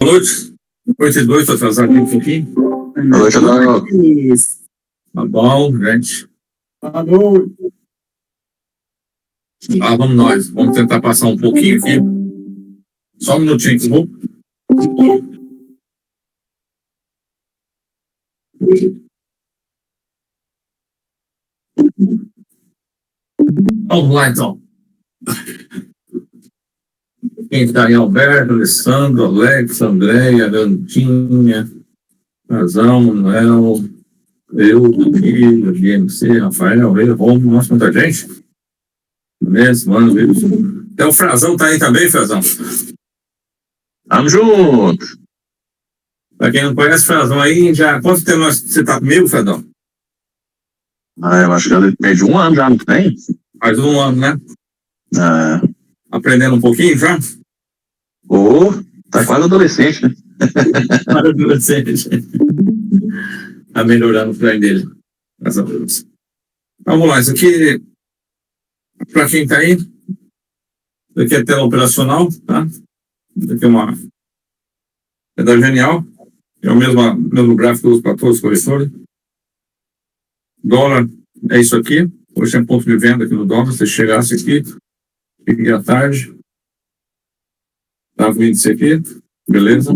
Boa noite. 8h02, estou atrasado um pouquinho. Boa noite, Adão. Tá bom, gente. Boa noite. Vamos nós. Vamos tentar passar um pouquinho aqui. Só um minutinho que eu vou. Vamos lá, então. Quem está aí? Alberto, Alessandro, Alex, Andréia, Gandinha, Razão, Manuel, eu, Guilherme, GMC, Rafael, Romo, nossa, muita gente. Beleza, mano, até o Frazão tá aí também, Frazão. Tamo junto. Pra quem não conhece, Frazão aí, já. Quanto tempo você tá comigo, Frazão? Eu acho que eu perdi um ano já, não tem? Faz um ano, né? Ah, Aprendendo um pouquinho já? Tá quase adolescente, né? Adolescente. Tá melhorando o treino dele. Graças a Deus. Vamos lá, isso aqui, pra quem tá aí, isso aqui é tela operacional, tá? Isso aqui é da Genial. É o mesmo gráfico que eu uso para todos os corretores. Dólar é isso aqui. Hoje tem ponto de venda aqui no dólar. Se chegasse aqui, fique à tarde. Tá o índice aqui. Beleza?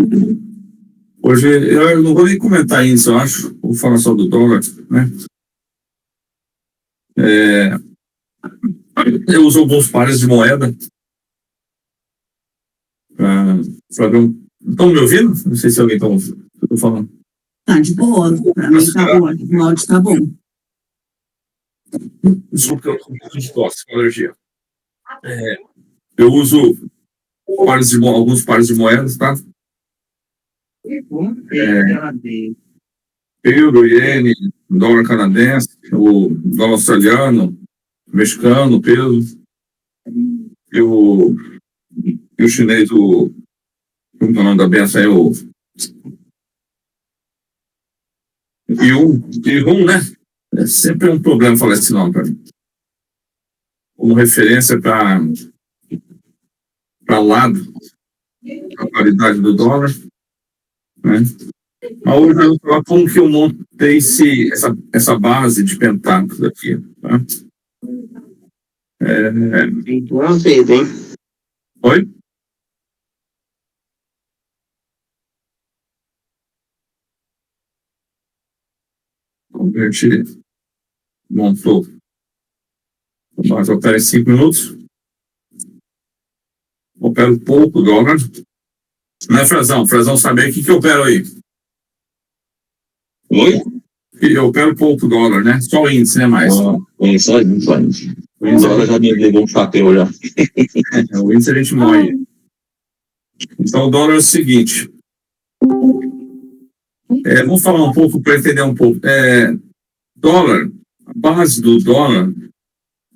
Hoje eu não vou nem comentar isso, eu acho. Vou falar só do dólar, né? Eu uso alguns pares de moeda. Estão me ouvindo? Não sei se alguém está ouvindo. Eu tô falando. Tá de boa, pra mim tá ótimo, o áudio tá bom. Desculpa, eu tô com um pouco de tosse, com alergia. Eu uso alguns pares de moedas, tá? Euro, iene, dólar canadense, o dólar australiano, mexicano, peso, e o chinês, como é o nome da benção aí, o Yuan, né? É sempre um problema falar esse nome para mim. Como referência para lado, a paridade do dólar, né? Mas hoje eu vou falar como que eu montei essa base de pentáculos aqui, tá? Uma vez, hein? Oi? Converti, montou. Mas opera em 5 minutos. Opero pouco dólar. Não é Frazão? Frazão sabe aí o que eu opero aí? Oi? Eu opero pouco dólar, né? Só o índice, né? Mais. Só índice. O dólar já me levou um chapéu já. O índice a gente morre. Então o dólar é o seguinte. Vamos falar um pouco para entender um pouco. Dólar, a base do dólar,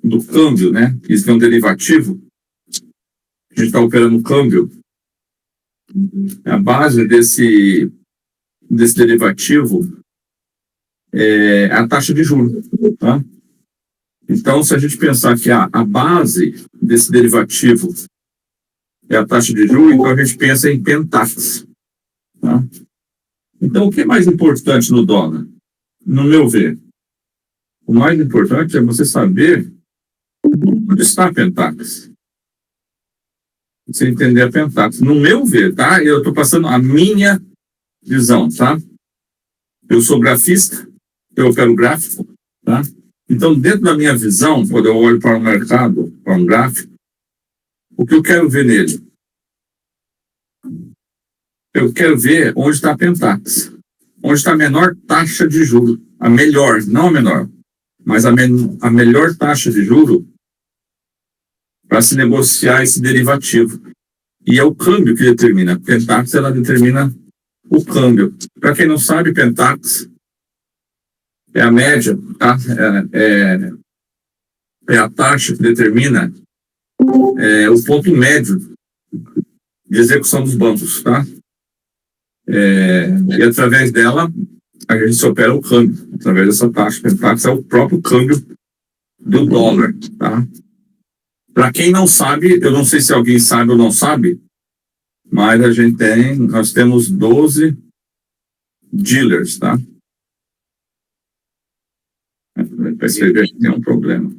do câmbio, né? Isso é um derivativo. A gente está operando o câmbio. A base desse derivativo é a taxa de juros, tá? Então, se a gente pensar que a base desse derivativo é a taxa de juros, então a gente pensa em Pentax, tá? Então, o que é mais importante no dólar? No meu ver, o mais importante é você saber onde está a Pentax. Você entender a Pentax. No meu ver, tá? Eu estou passando a minha visão, tá? Eu sou grafista, eu opero gráfico, tá? Então, dentro da minha visão, quando eu olho para o mercado, para um gráfico, o que eu quero ver nele? Eu quero ver onde está a Pentax. Onde está a menor taxa de juros. A melhor, não a menor, mas a melhor taxa de juros para se negociar esse derivativo. E é o câmbio que determina. A Pentax, ela determina o câmbio. Para quem não sabe, Pentax é a média, tá? É a taxa que determina o ponto médio de execução dos bancos, tá? E através dela, a gente se opera o câmbio. Através dessa taxa, Pentax é o próprio câmbio do dólar, tá? Para quem não sabe, eu não sei se alguém sabe ou não sabe, mas nós temos 12 dealers, tá? Para escrever aqui tem um problema.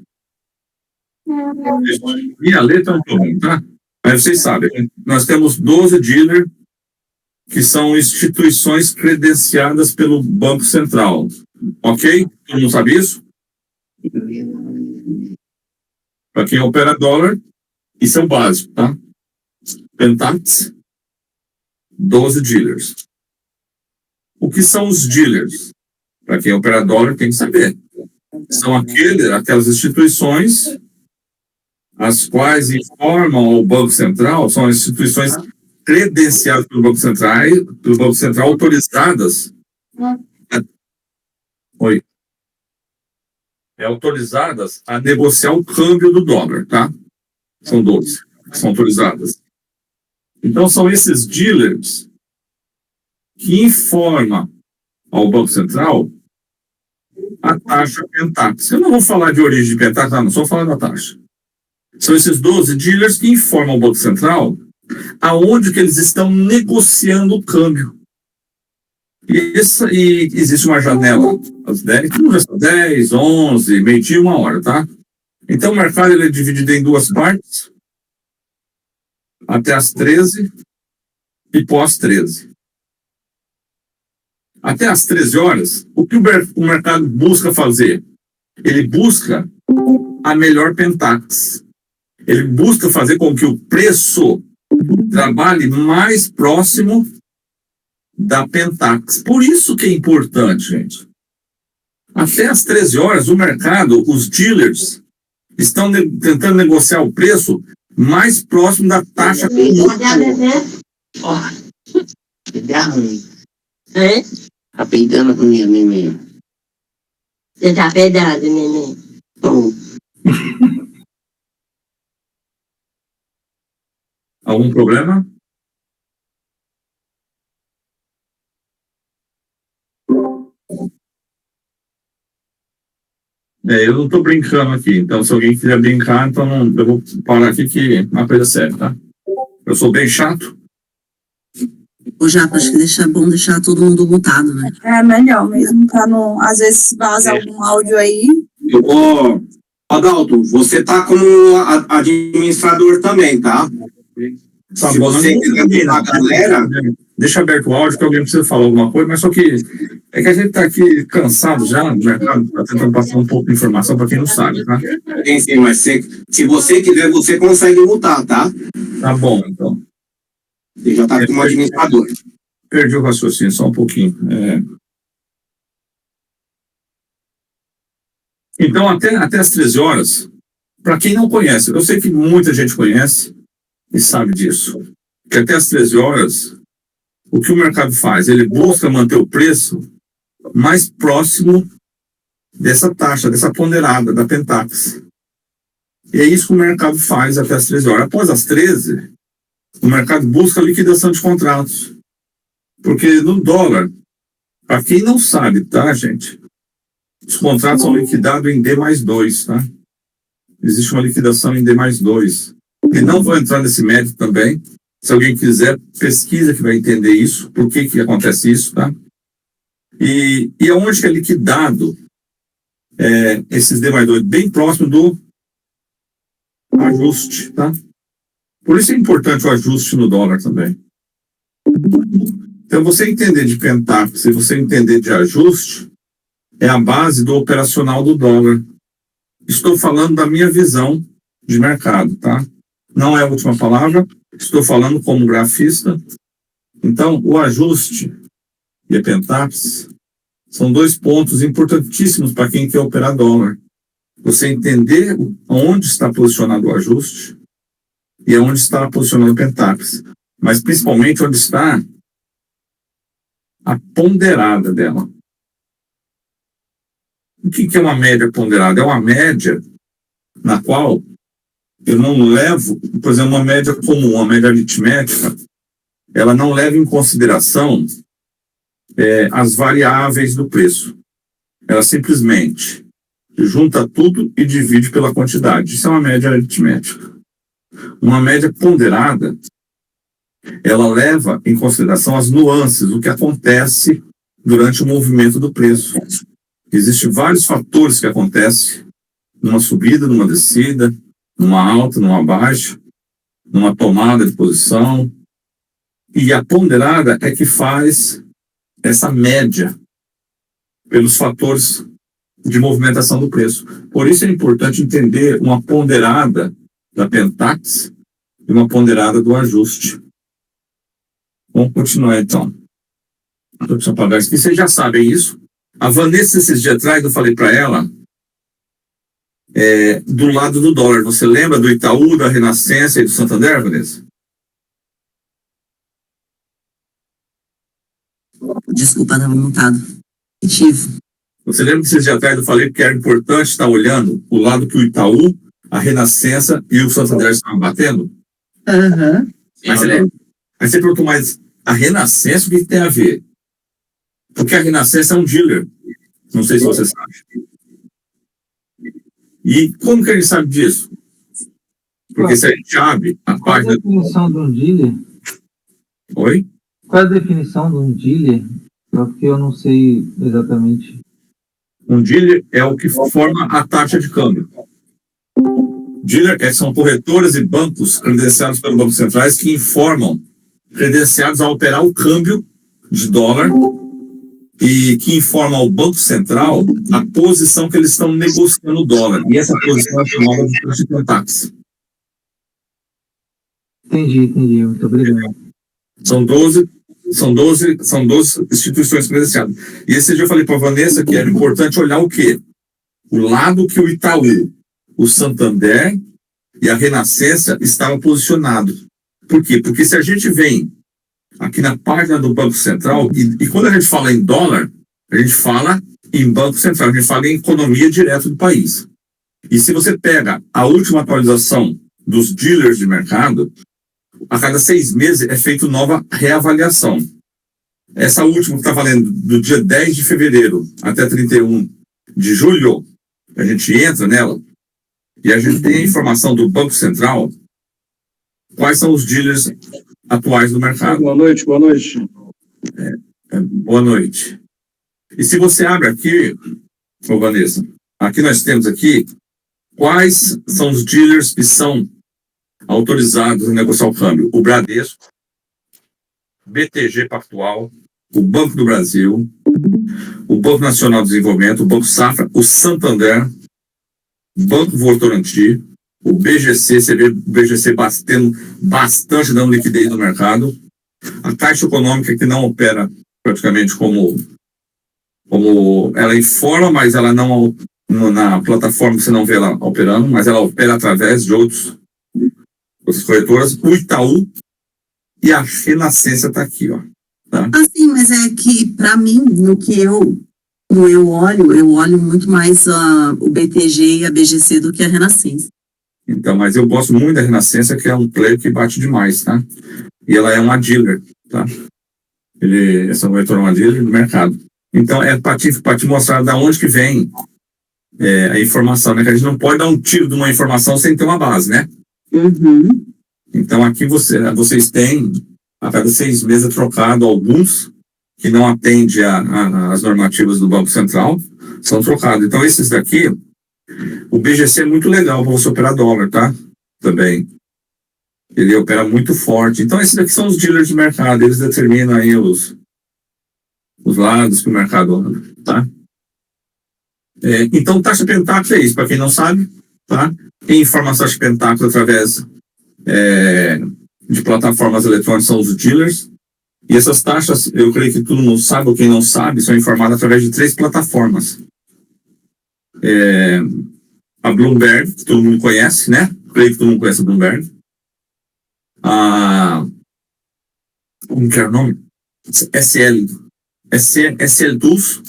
Minha letra é um problema, tá? Mas vocês sabem, nós temos 12 dealers que são instituições credenciadas pelo Banco Central. Ok? Todo mundo sabe isso? Para quem opera dólar, isso é o básico, tá? Pentax, 12 dealers. O que são os dealers? Para quem opera dólar, tem que saber. São aquelas instituições as quais informam ao Banco Central, são as instituições credenciadas pelo Banco Central, autorizadas. Autorizadas a negociar o câmbio do dólar, tá? São 12, são autorizadas. Então, são esses dealers que informam ao Banco Central a taxa Pentax. Eu não vou falar de origem de Pentax, não, só falar da taxa. São esses 12 dealers que informam ao Banco Central aonde que eles estão negociando o câmbio. E existe uma janela às 10, 11, meio-dia, 1 hora, tá? Então o mercado ele é dividido em duas partes, até as 13 e pós-13. Até as 13 horas, o que o mercado busca fazer? Ele busca a melhor Pentax. Ele busca fazer com que o preço trabalhe mais próximo da Pentax. Por isso que é importante, gente. Até as 13 horas, o mercado, os dealers, estão tentando negociar o preço mais próximo da taxa. Tá peidando com minha neném. Você tá peidando, neném? Algum problema? Eu não estou brincando aqui, então se alguém quiser brincar, então eu vou parar aqui que é uma coisa séria, tá? Eu sou bem chato. Ô, Japa, acho que bom deixar todo mundo mutado, né? É melhor mesmo, pra não, às vezes vaza algum áudio aí. Adalto, você tá como administrador também, tá? Tá Se bom, você quiser botar a galera... Deixa aberto o áudio, que alguém precisa falar alguma coisa, mas só que é que a gente está aqui cansado já, no mercado, está tentando passar um pouco de informação para quem não sabe, tá? Sim, mas se você quiser, você consegue mutar, tá? Tá bom, então. Você já tá como administrador. Perdi o raciocínio, só um pouquinho. Então, até as 13 horas, para quem não conhece, eu sei que muita gente conhece e sabe disso, que até as 13 horas, o que o mercado faz? Ele busca manter o preço mais próximo dessa taxa, dessa ponderada, da Pentax. E é isso que o mercado faz até as 13 horas. Após as 13, o mercado busca a liquidação de contratos. Porque no dólar, para quem não sabe, tá, gente? Os contratos são liquidados em D+2, tá? Existe uma liquidação em D+2. E não vou entrar nesse mérito também. Se alguém quiser, pesquisa que vai entender isso, por que acontece isso, tá? E aonde que é liquidado esses D+2? Bem próximo do ajuste, tá? Por isso é importante o ajuste no dólar também. Então, você entender de Pentax e você entender de ajuste é a base do operacional do dólar. Estou falando da minha visão de mercado, tá? Não é a última palavra. Estou falando como grafista. Então, o ajuste e a Pentax são dois pontos importantíssimos para quem quer operar dólar. Você entender onde está posicionado o ajuste e onde está posicionado o Pentax. Mas, principalmente, onde está a ponderada dela. O que é uma média ponderada? É uma média na qual eu não levo, por exemplo, uma média comum, uma média aritmética, ela não leva em consideração as variáveis do preço. Ela simplesmente junta tudo e divide pela quantidade. Isso é uma média aritmética. Uma média ponderada, ela leva em consideração as nuances, o que acontece durante o movimento do preço. Existem vários fatores que acontecem numa subida, numa descida, numa alta, numa baixa, numa tomada de posição. E a ponderada é que faz essa média pelos fatores de movimentação do preço. Por isso é importante entender uma ponderada da Pentax e uma ponderada do ajuste. Vamos continuar então. Deixa eu apagar isso aqui. Vocês já sabem isso. A Vanessa, esses dias atrás, eu falei para ela do lado do dólar. Você lembra do Itaú, da Renascença e do Santander, Vanessa? Desculpa, estava montado. Tive. Você lembra que esses dias atrás eu falei que era importante estar olhando o lado que o Itaú, a Renascença e o Santander estavam batendo? Aham. Aí você perguntou, mas a Renascença, o que tem a ver? Porque a Renascença é um dealer. Não sei se você sabe. E como que a gente sabe disso? Porque se a gente abre a Qual a página... definição de um dealer? Oi? Qual a definição de um dealer? Porque eu não sei exatamente. Um dealer é o que forma a taxa de câmbio. Dealer são corretoras e bancos credenciados pelos bancos centrais que informam, credenciados a operar o câmbio de dólar e que informam ao Banco Central a posição que eles estão negociando o dólar. E essa posição é chamada de taxa de Pentax. Entendi. Muito obrigado. São 12 instituições credenciadas. E esse dia eu falei para a Vanessa que era importante olhar o quê? O lado que o Itaú, o Santander e a Renascença estavam posicionados. Por quê? Porque se a gente vem aqui na página do Banco Central, e quando a gente fala em dólar, a gente fala em Banco Central, a gente fala em economia direta do país. E se você pega a última atualização dos dealers de mercado, a cada 6 meses é feita nova reavaliação. Essa última que está valendo do dia 10 de fevereiro até 31 de julho, a gente entra nela e a gente tem a informação do Banco Central, quais são os dealers atuais do mercado. Boa noite. Boa noite. E se você abre aqui, Vanessa, aqui nós temos aqui quais são os dealers que são autorizados a negociar o câmbio. O Bradesco, BTG Pactual, o Banco do Brasil, o Banco Nacional de Desenvolvimento, o Banco Safra, o Santander, o Banco Votorantim, o BGC, você vê o BGC batendo bastante, dando liquidez no mercado. A Caixa Econômica, que não opera praticamente como ela informa, mas ela não, na plataforma você não vê ela operando, mas ela opera através de outras corretoras. O Itaú e a Renascença está aqui, ó. Tá? Assim, mas é que, para mim, no que eu olho muito mais o BTG e a BGC do que a Renascença. Então, mas eu gosto muito da Renascença, que é um player que bate demais, tá? E ela é uma dealer, tá? Essa corretora é uma dealer do mercado. Então, é para te mostrar de onde que vem a informação, né? Que a gente não pode dar um tiro de uma informação sem ter uma base, né? Uhum. Então, aqui vocês têm, a cada 6 meses, trocado alguns que não atendem às normativas do Banco Central, são trocados. Então, esses daqui, o BGC é muito legal para você operar dólar, tá? Também. Ele opera muito forte. Então, esses daqui são os dealers de mercado. Eles determinam aí os lados que o mercado anda, tá? Então, taxa Pentax é isso, para quem não sabe, tá? Quem informa a taxa Pentax através de plataformas eletrônicas são os dealers. E essas taxas, eu creio que todo mundo sabe, ou quem não sabe, são informadas através de 3 plataformas. A Bloomberg, que todo mundo conhece, né? Creio que todo mundo conhece a Bloomberg. Como que é o nome? SL Tools,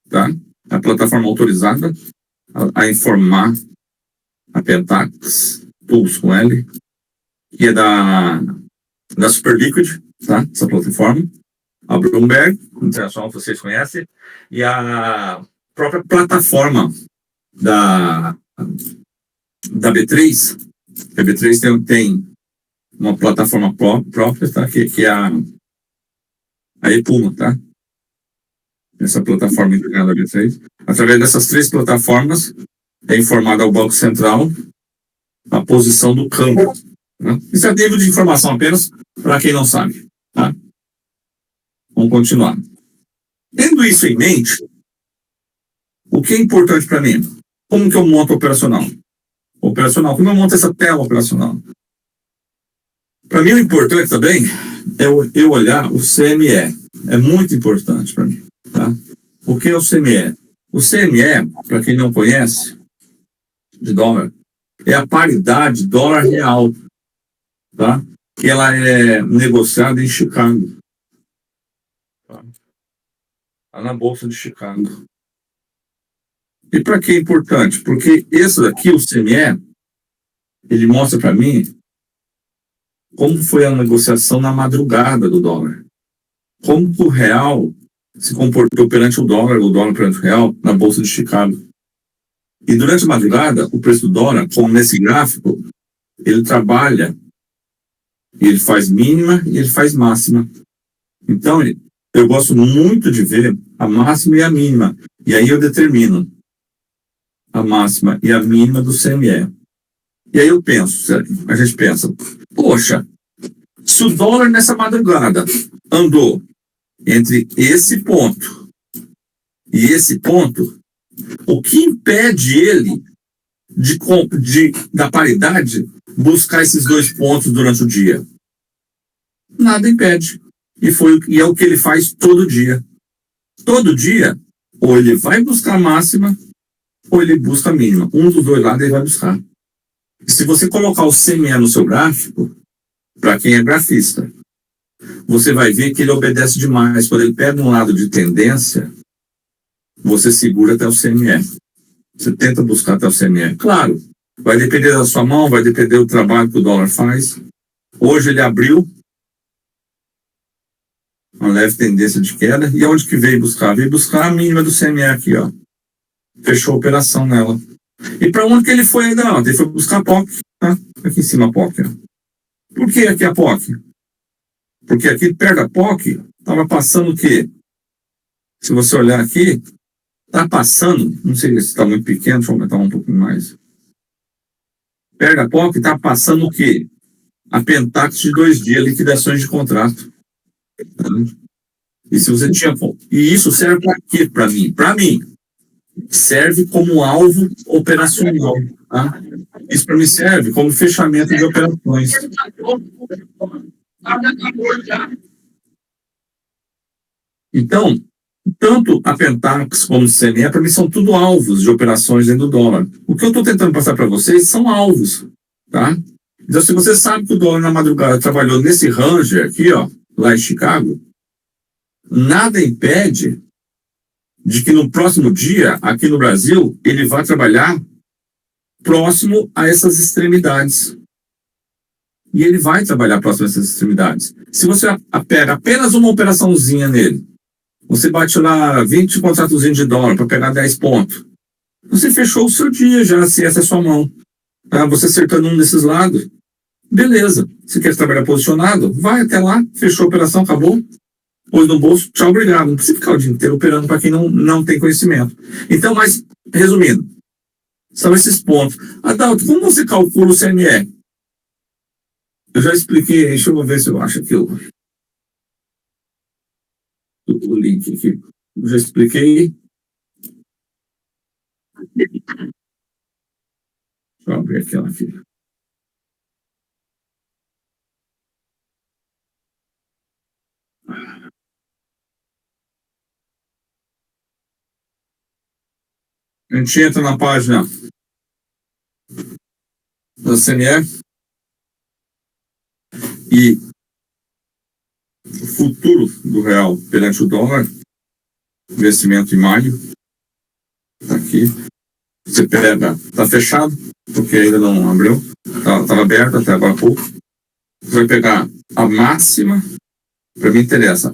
tá? A plataforma autorizada a informar a Pentax, Tools com L, que é da Superliquid, tá? Essa plataforma. A Bloomberg, internacional, vocês conhecem, e a própria plataforma da B3. A B3 tem uma plataforma própria, tá? Que é a Epuma, tá? Essa plataforma integrada B3. Através dessas 3 plataformas, é informada ao Banco Central a posição do câmbio. Né? Isso é nível de informação apenas para quem não sabe. Tá? Vamos continuar. Tendo isso em mente, o que é importante para mim? Como que eu monto operacional? Como eu monto essa tela operacional? Para mim, o importante também é eu olhar o CME. É muito importante para mim. Tá? O que é o CME? O CME, para quem não conhece, de dólar, é a paridade dólar real. Tá? Que ela é negociada em Chicago. Tá? Na Bolsa de Chicago. E para que é importante? Porque esse daqui, o CME, ele mostra para mim como foi a negociação na madrugada do dólar. Como o real se comportou perante o dólar perante o real, na Bolsa de Chicago. E durante a madrugada, o preço do dólar, como nesse gráfico, ele trabalha, ele faz mínima e ele faz máxima. Então, eu gosto muito de ver a máxima e a mínima. E aí eu determino a máxima e a mínima do CME. E aí eu penso, a gente pensa, poxa, se o dólar nessa madrugada andou entre esse ponto e esse ponto, o que impede ele da paridade buscar esses 2 pontos durante o dia? Nada impede. E é o que ele faz todo dia. Todo dia, ou ele vai buscar a máxima, ou ele busca a mínima. Um dos 2 lados ele vai buscar. E se você colocar o CME no seu gráfico, para quem é grafista, você vai ver que ele obedece demais. Quando ele pega um lado de tendência, você segura até o CME. Você tenta buscar até o CME. Claro, vai depender da sua mão, vai depender do trabalho que o dólar faz. Hoje ele abriu uma leve tendência de queda. E aonde que veio buscar? Veio buscar a mínima do CME aqui, ó. Fechou a operação nela. E para onde que ele foi ainda? Não, ele foi buscar a POC, tá? Aqui em cima a POC. Ó. Por que aqui a POC? Porque aqui perto da POC estava passando o quê? Se você olhar aqui, está passando, não sei se está muito pequeno, deixa eu aumentar um pouquinho mais. Perto da POC está passando o quê? A Pentax de 2 dias, liquidações de contrato. E se você tinha. E isso serve para quê? Para mim? Para mim. Serve como alvo operacional. Tá? Isso para mim serve como fechamento de operações. Então, tanto a Pentax como o CME, para mim, são tudo alvos de operações dentro do dólar. O que eu estou tentando passar para vocês são alvos. Tá? Então, se você sabe que o dólar na madrugada trabalhou nesse range aqui, ó, lá em Chicago, nada impede de que no próximo dia, aqui no Brasil, ele vá trabalhar próximo a essas extremidades. E ele vai trabalhar próximo a essas extremidades. Se você pega apenas uma operaçãozinha nele, você bate lá 20 contratozinhos de dólar para pegar 10 pontos, você fechou o seu dia já, se essa é a sua mão. Tá? Você acertando um desses lados, beleza. Se quer trabalhar posicionado, vai até lá, fechou a operação, acabou. Pôs no bolso, tchau, obrigado. Não precisa ficar o dia inteiro operando para quem não tem conhecimento. Então, mas, resumindo, são esses pontos. Adalto, como você calcula o CME? Eu já expliquei, deixa eu ver se eu acho aqui o link aqui. Eu já expliquei. Deixa eu abrir aquela aqui. A gente entra na página da CME e o futuro do real perante o dólar, investimento em maio, tá aqui. Você pega, tá fechado, porque ainda não abriu, estava aberto até agora há pouco. Você vai pegar a máxima, para mim interessa,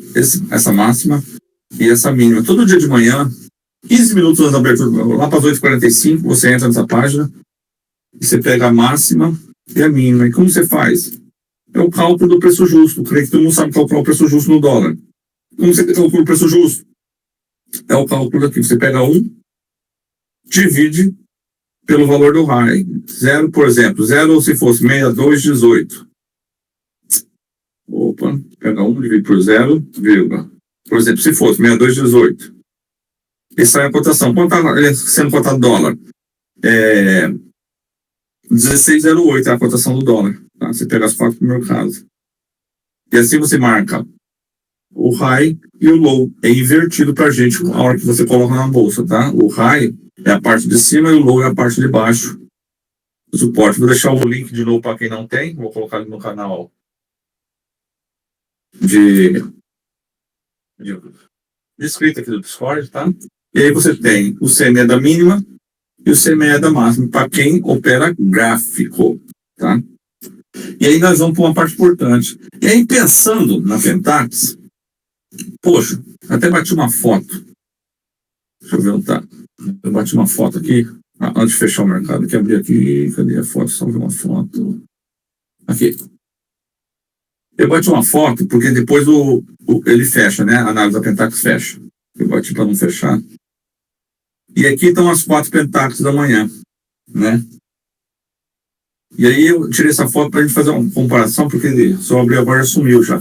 essa máxima e essa mínima. Todo dia de manhã, 15 minutos antes da abertura, lá para as 8h45, você entra nessa página e você pega a máxima e a mínima. E como você faz? é o cálculo do preço justo. Creio que todo mundo sabe calcular o preço justo no dólar. Como você calcula o preço justo? É o cálculo aqui. Você pega 1, divide pelo valor do high. 0, por exemplo. 0 se fosse 62,18. Opa, pega 1, divide por 0, vírgula. Por exemplo, se fosse 62,18. Essa é a cotação. Quanto está sendo cotado dólar? 16,08 é a cotação do dólar. Tá? Você pega as fotos do mercado. E assim você marca o high e o low. É invertido para a gente a hora que você coloca na bolsa, tá? O high é a parte de cima e o low é a parte de baixo. O suporte. Vou deixar o link de novo para quem não tem. Vou colocar ali no canal de escrita aqui do Discord, tá? E aí você tem o CME da mínima e o CME da máxima para quem opera gráfico, tá? E aí nós vamos para uma parte importante. E aí pensando na Pentax, poxa, até bati uma foto. Deixa eu ver onde tá. Eu bati uma foto aqui, antes de fechar o mercado, aqui, abri aqui, cadê a foto? Só ver uma foto. Aqui. Eu bati uma foto porque depois ele fecha, né? A análise da Pentax fecha. Eu bati para não fechar. E aqui estão as 4 Pentax da manhã, né? E aí eu tirei essa foto para a gente fazer uma comparação, porque só abri agora e sumiu já.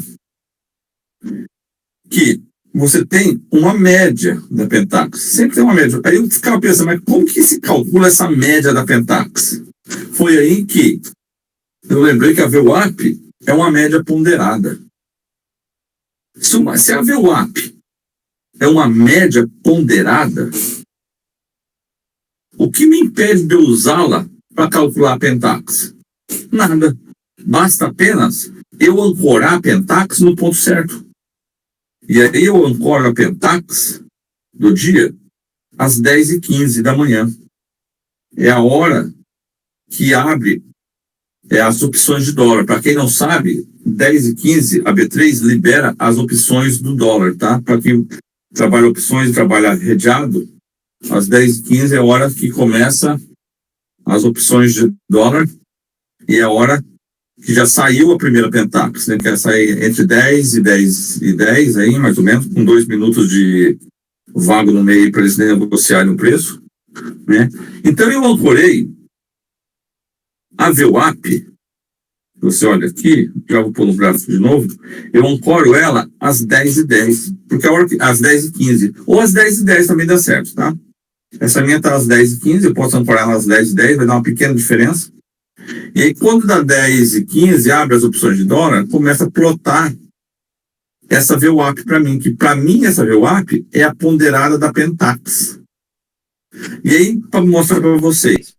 Que você tem uma média da Pentax. Sempre tem uma média. Aí eu ficava pensando, mas como que se calcula essa média da Pentax? Foi aí que eu lembrei que a VWAP é uma média ponderada. Se a VWAP é uma média ponderada, o que me impede de eu usá-la para calcular a Pentax? Nada. Basta apenas eu ancorar a Pentax no ponto certo. E aí eu ancoro a Pentax do dia às 10h15 da manhã. É a hora que abre as opções de dólar. Para quem não sabe, 10h15 a B3 libera as opções do dólar, tá? Para quem trabalha opções e trabalha redeado, às 10h15 é a hora que começa as opções de dólar e é a hora que já saiu a primeira Pentax, né? Que vai sair entre 10 e 10 e 10 aí, mais ou menos, com 2 minutos de vago no meio para eles negociarem o preço, né? Então eu ancorei a VWAP. Você olha aqui, já vou pôr no gráfico de novo, eu ancoro ela às 10h10, porque a hora que, às 10h15, ou às 10h10 também dá certo, tá? Essa minha tá às 10h15, eu posso ancorar ela às 10h10, vai dar uma pequena diferença. E aí, quando dá 10h15, abre as opções de dólar, começa a plotar essa VWAP para mim, que para mim essa VWAP é a ponderada da Pentax. E aí, para mostrar para vocês,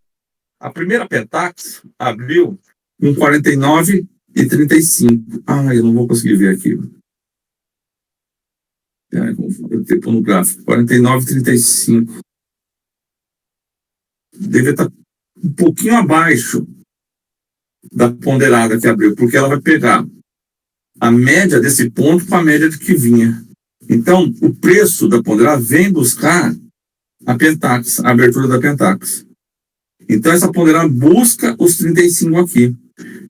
a primeira Pentax abriu com 49,35. Ah, eu não vou conseguir ver aqui. Vou ter que pôr no gráfico. 49,35. Deve estar um pouquinho abaixo da ponderada que abriu, porque ela vai pegar a média desse ponto com a média de que vinha. Então, o preço da ponderada vem buscar a Pentax, a abertura da Pentax. Então, essa ponderada busca os 35 aqui.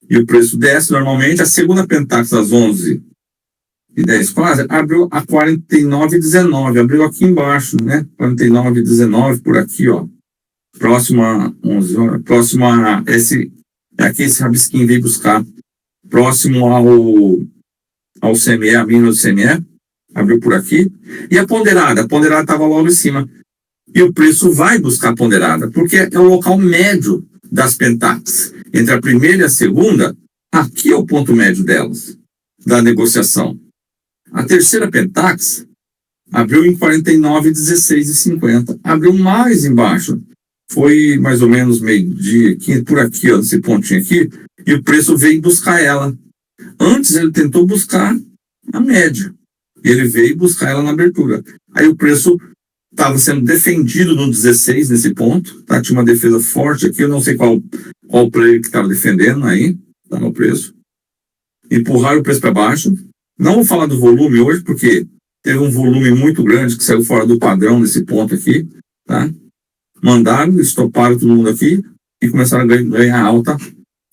E o preço desce normalmente. A segunda Pentax, às 11h10 quase, abriu a 49,19. Abriu aqui embaixo, né? 49,19 por aqui, ó. Próximo a 11 horas. Próximo a esse rabisquinho veio buscar. Próximo ao CME, a mínima do CME. Abriu por aqui. E a ponderada estava logo em cima. E o preço vai buscar a ponderada, porque é o local médio das Pentax. Entre a primeira e a segunda, aqui é o ponto médio delas, da negociação. A terceira Pentax abriu em 49,16,50. Abriu mais embaixo. Foi mais ou menos meio-dia, aqui, por aqui, ó, esse pontinho aqui, e o preço veio buscar ela. Antes ele tentou buscar a média. E ele veio buscar ela na abertura. Aí o preço estava sendo defendido no 16 nesse ponto, tá? Tinha uma defesa forte aqui, eu não sei qual player que estava defendendo aí, tá no preço. Empurraram o preço para baixo. Não vou falar do volume hoje, porque teve um volume muito grande que saiu fora do padrão nesse ponto aqui, tá? Mandaram, estoparam todo mundo aqui e começaram a ganhar alta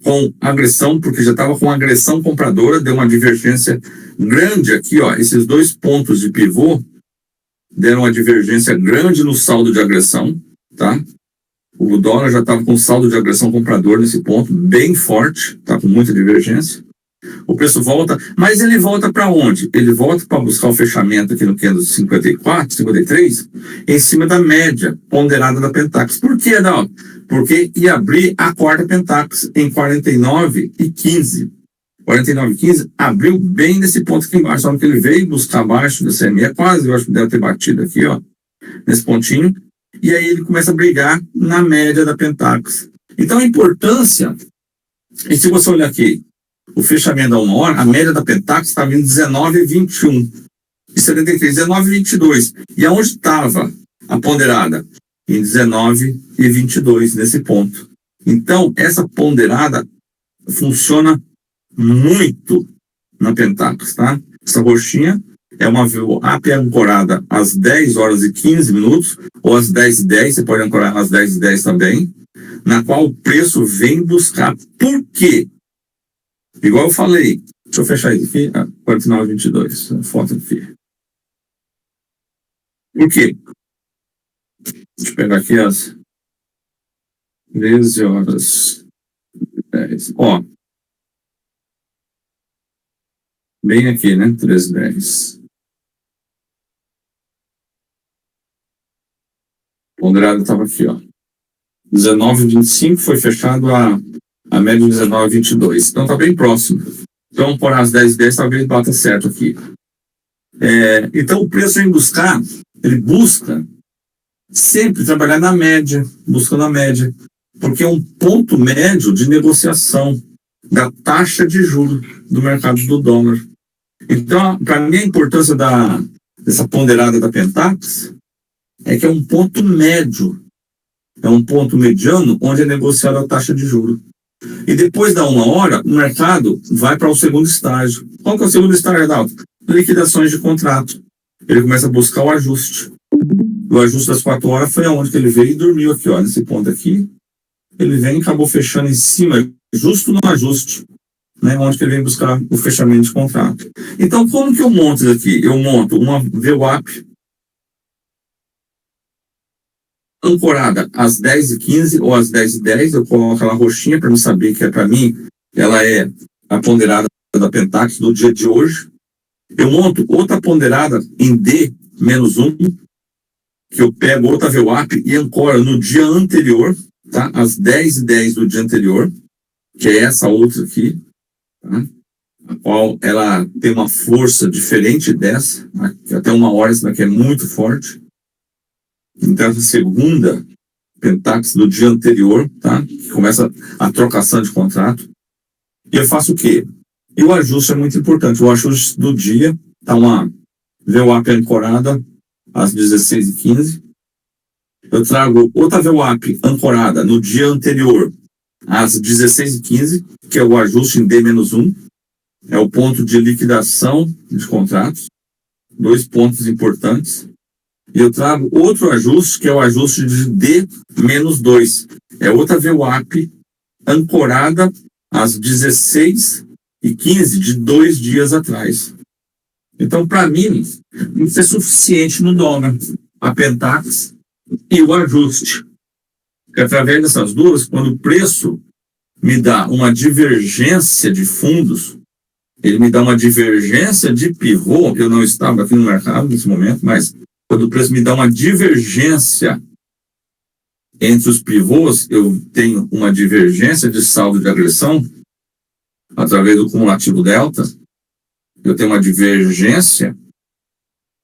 com agressão, porque já estava com agressão compradora, deu uma divergência grande aqui, ó. Esses dois pontos de pivô deram uma divergência grande no saldo de agressão, tá? O dólar já estava com saldo de agressão comprador nesse ponto, bem forte, tá com muita divergência. O preço volta, mas ele volta para onde? Ele volta para buscar o fechamento aqui no candle 54, 53, em cima da média ponderada da Pentax. Por que, Adalto? Porque ia abrir a quarta Pentax em 49,15. 49,15 abriu bem nesse ponto aqui embaixo, só que ele veio buscar abaixo da CME, quase, eu acho que deve ter batido aqui, ó, nesse pontinho, e aí ele começa a brigar na média da Pentax. Então a importância, e se você olhar aqui, o fechamento da 1 hora, a média da Pentax estava em 19,21 e 73, 19,22. E aonde estava a ponderada? Em 19,22 nesse ponto. Então, essa ponderada funciona muito na Pentax, tá? Essa roxinha é uma VWAP ancorada às 10 horas e 15 minutos, ou às 10h10, você pode ancorar às 10h10 também, na qual o preço vem buscar. Por quê? Igual eu falei, deixa eu fechar isso aqui, 49,22, foto aqui. Por quê? Deixa eu pegar aqui as 13 horas 10. Ó, bem aqui, né? 13h10. O ponderado estava aqui, ó. 19,25 foi fechado a média de 19,22. Então tá bem próximo. Então, por as 10h10, talvez bata certo aqui. Então, o preço vem buscar, ele busca sempre trabalhar na média, buscando a média, porque é um ponto médio de negociação da taxa de juros do mercado do dólar. Então, para mim, a importância dessa ponderada da Pentax é que é um ponto médio, é um ponto mediano onde é negociada a taxa de juros. E depois da 1 hora, o mercado vai para o segundo estágio. Qual que é o segundo estágio, Adalto? Liquidações de contrato. Ele começa a buscar o ajuste. O ajuste das 4 horas foi aonde que ele veio e dormiu aqui, ó, nesse ponto aqui. Ele vem e acabou fechando em cima, justo no ajuste, né, onde que ele vem buscar o fechamento de contrato. Então, como que eu monto isso aqui? Eu monto uma VWAP ancorada às 10h15 ou às 10h10, eu coloco ela roxinha para não saber que para mim ela é a ponderada da Pentax do dia de hoje. Eu monto outra ponderada em D-1, que eu pego outra VWAP e ancora no dia anterior, tá? Às 10h10 do dia anterior, que é essa outra aqui, tá? A qual ela tem uma força diferente dessa, até 1 hora essa daqui é muito forte. Então, essa segunda Pentax do dia anterior, tá? Que começa a trocação de contrato. E eu faço o quê? E o ajuste é muito importante. O ajuste do dia tá uma VWAP ancorada às 16h15. Eu trago outra VWAP ancorada no dia anterior às 16h15, que é o ajuste em D-1. É o ponto de liquidação de contratos. 2 pontos importantes. E eu trago outro ajuste, que é o ajuste de D-2. É outra VWAP ancorada às 16h15 de 2 dias atrás. Então, para mim, isso é suficiente no dólar. A Pentax e o ajuste. Porque através dessas duas, quando o preço me dá uma divergência de fundos, ele me dá uma divergência de pivô, eu não estava aqui no mercado nesse momento, mas quando o preço me dá uma divergência entre os pivôs, eu tenho uma divergência de saldo de agressão através do cumulativo delta, eu tenho uma divergência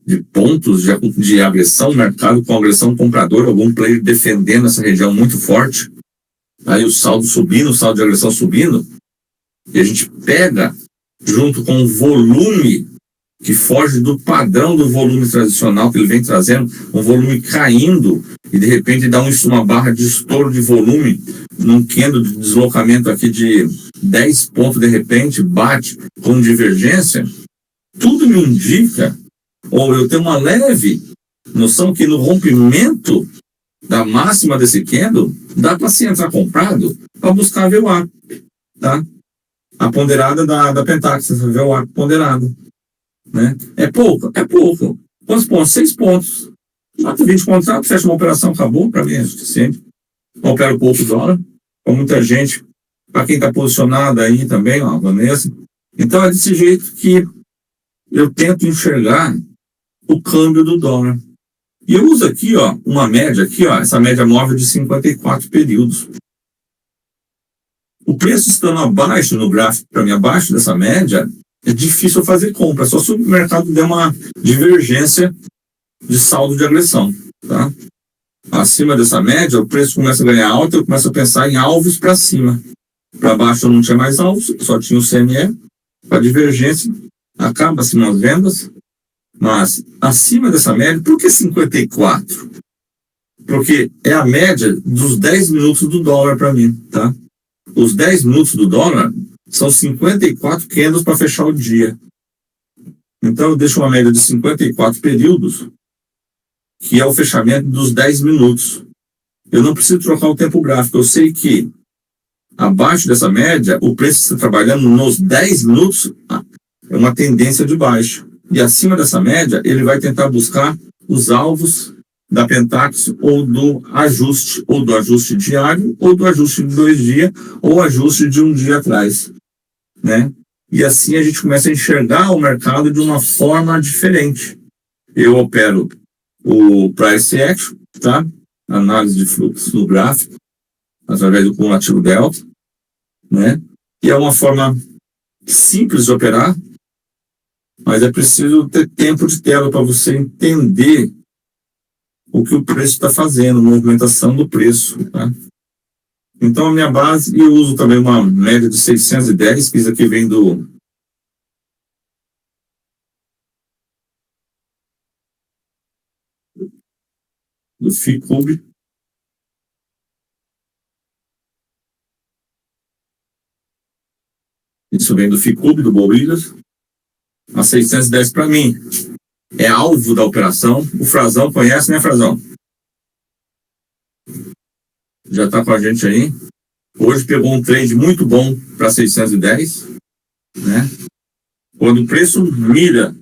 de pontos de agressão no mercado com agressão compradora, algum player defendendo essa região muito forte, aí o saldo subindo, o saldo de agressão subindo, e a gente pega junto com o volume que foge do padrão do volume tradicional que ele vem trazendo, um volume caindo, e de repente dá uma barra de estouro de volume, num candle de deslocamento aqui de 10 pontos, de repente, bate com divergência, tudo me indica, ou eu tenho uma leve noção que no rompimento da máxima desse candle, dá para se entrar comprado para buscar a VWAP. tá? A ponderada da Pentax, você vê o arco ponderado, né? É pouco? É pouco. Quantos pontos? 6 pontos. Bota 20 pontos, fecha uma operação, acabou, para mim é suficiente. Não opero pouco dólar, com muita gente, para quem está posicionado aí também, ó, Vanessa. Então é desse jeito que eu tento enxergar o câmbio do dólar. E eu uso aqui, ó, uma média aqui, ó, essa média móvel de 54 períodos. O preço estando abaixo no gráfico, para mim, abaixo dessa média, é difícil fazer compra, só se o mercado der uma divergência de saldo de agressão, tá? Acima dessa média, o preço começa a ganhar alta, eu começo a pensar em alvos para cima. Para baixo eu não tinha mais alvos, só tinha o CME. A divergência acaba assim nas vendas, mas acima dessa média, por que 54? Porque é a média dos 10 minutos do dólar para mim, tá? Os 10 minutos do dólar são 54 candles para fechar o dia. Então eu deixo uma média de 54 períodos, que é o fechamento dos 10 minutos. Eu não preciso trocar o tempo gráfico, eu sei que abaixo dessa média, o preço está trabalhando nos 10 minutos, é uma tendência de baixo. E acima dessa média, ele vai tentar buscar os alvos da Pentax ou do ajuste diário, ou do ajuste de 2 dias, ou ajuste de um dia atrás, né? E assim a gente começa a enxergar o mercado de uma forma diferente. Eu opero o Price Action, tá? Análise de fluxo no gráfico, através do cumulativo delta, né? E é uma forma simples de operar, mas é preciso ter tempo de tela para você entender o que o preço está fazendo, movimentação do preço, tá? Então a minha base, e eu uso também uma média de 610, que isso aqui vem do FICUB. Isso vem do FICUB, do Bolívar. A 610 para mim é alvo da operação. O Frazão conhece, né, Frazão? Já está com a gente aí. Hoje pegou um trade muito bom para 610, né? Quando o preço mira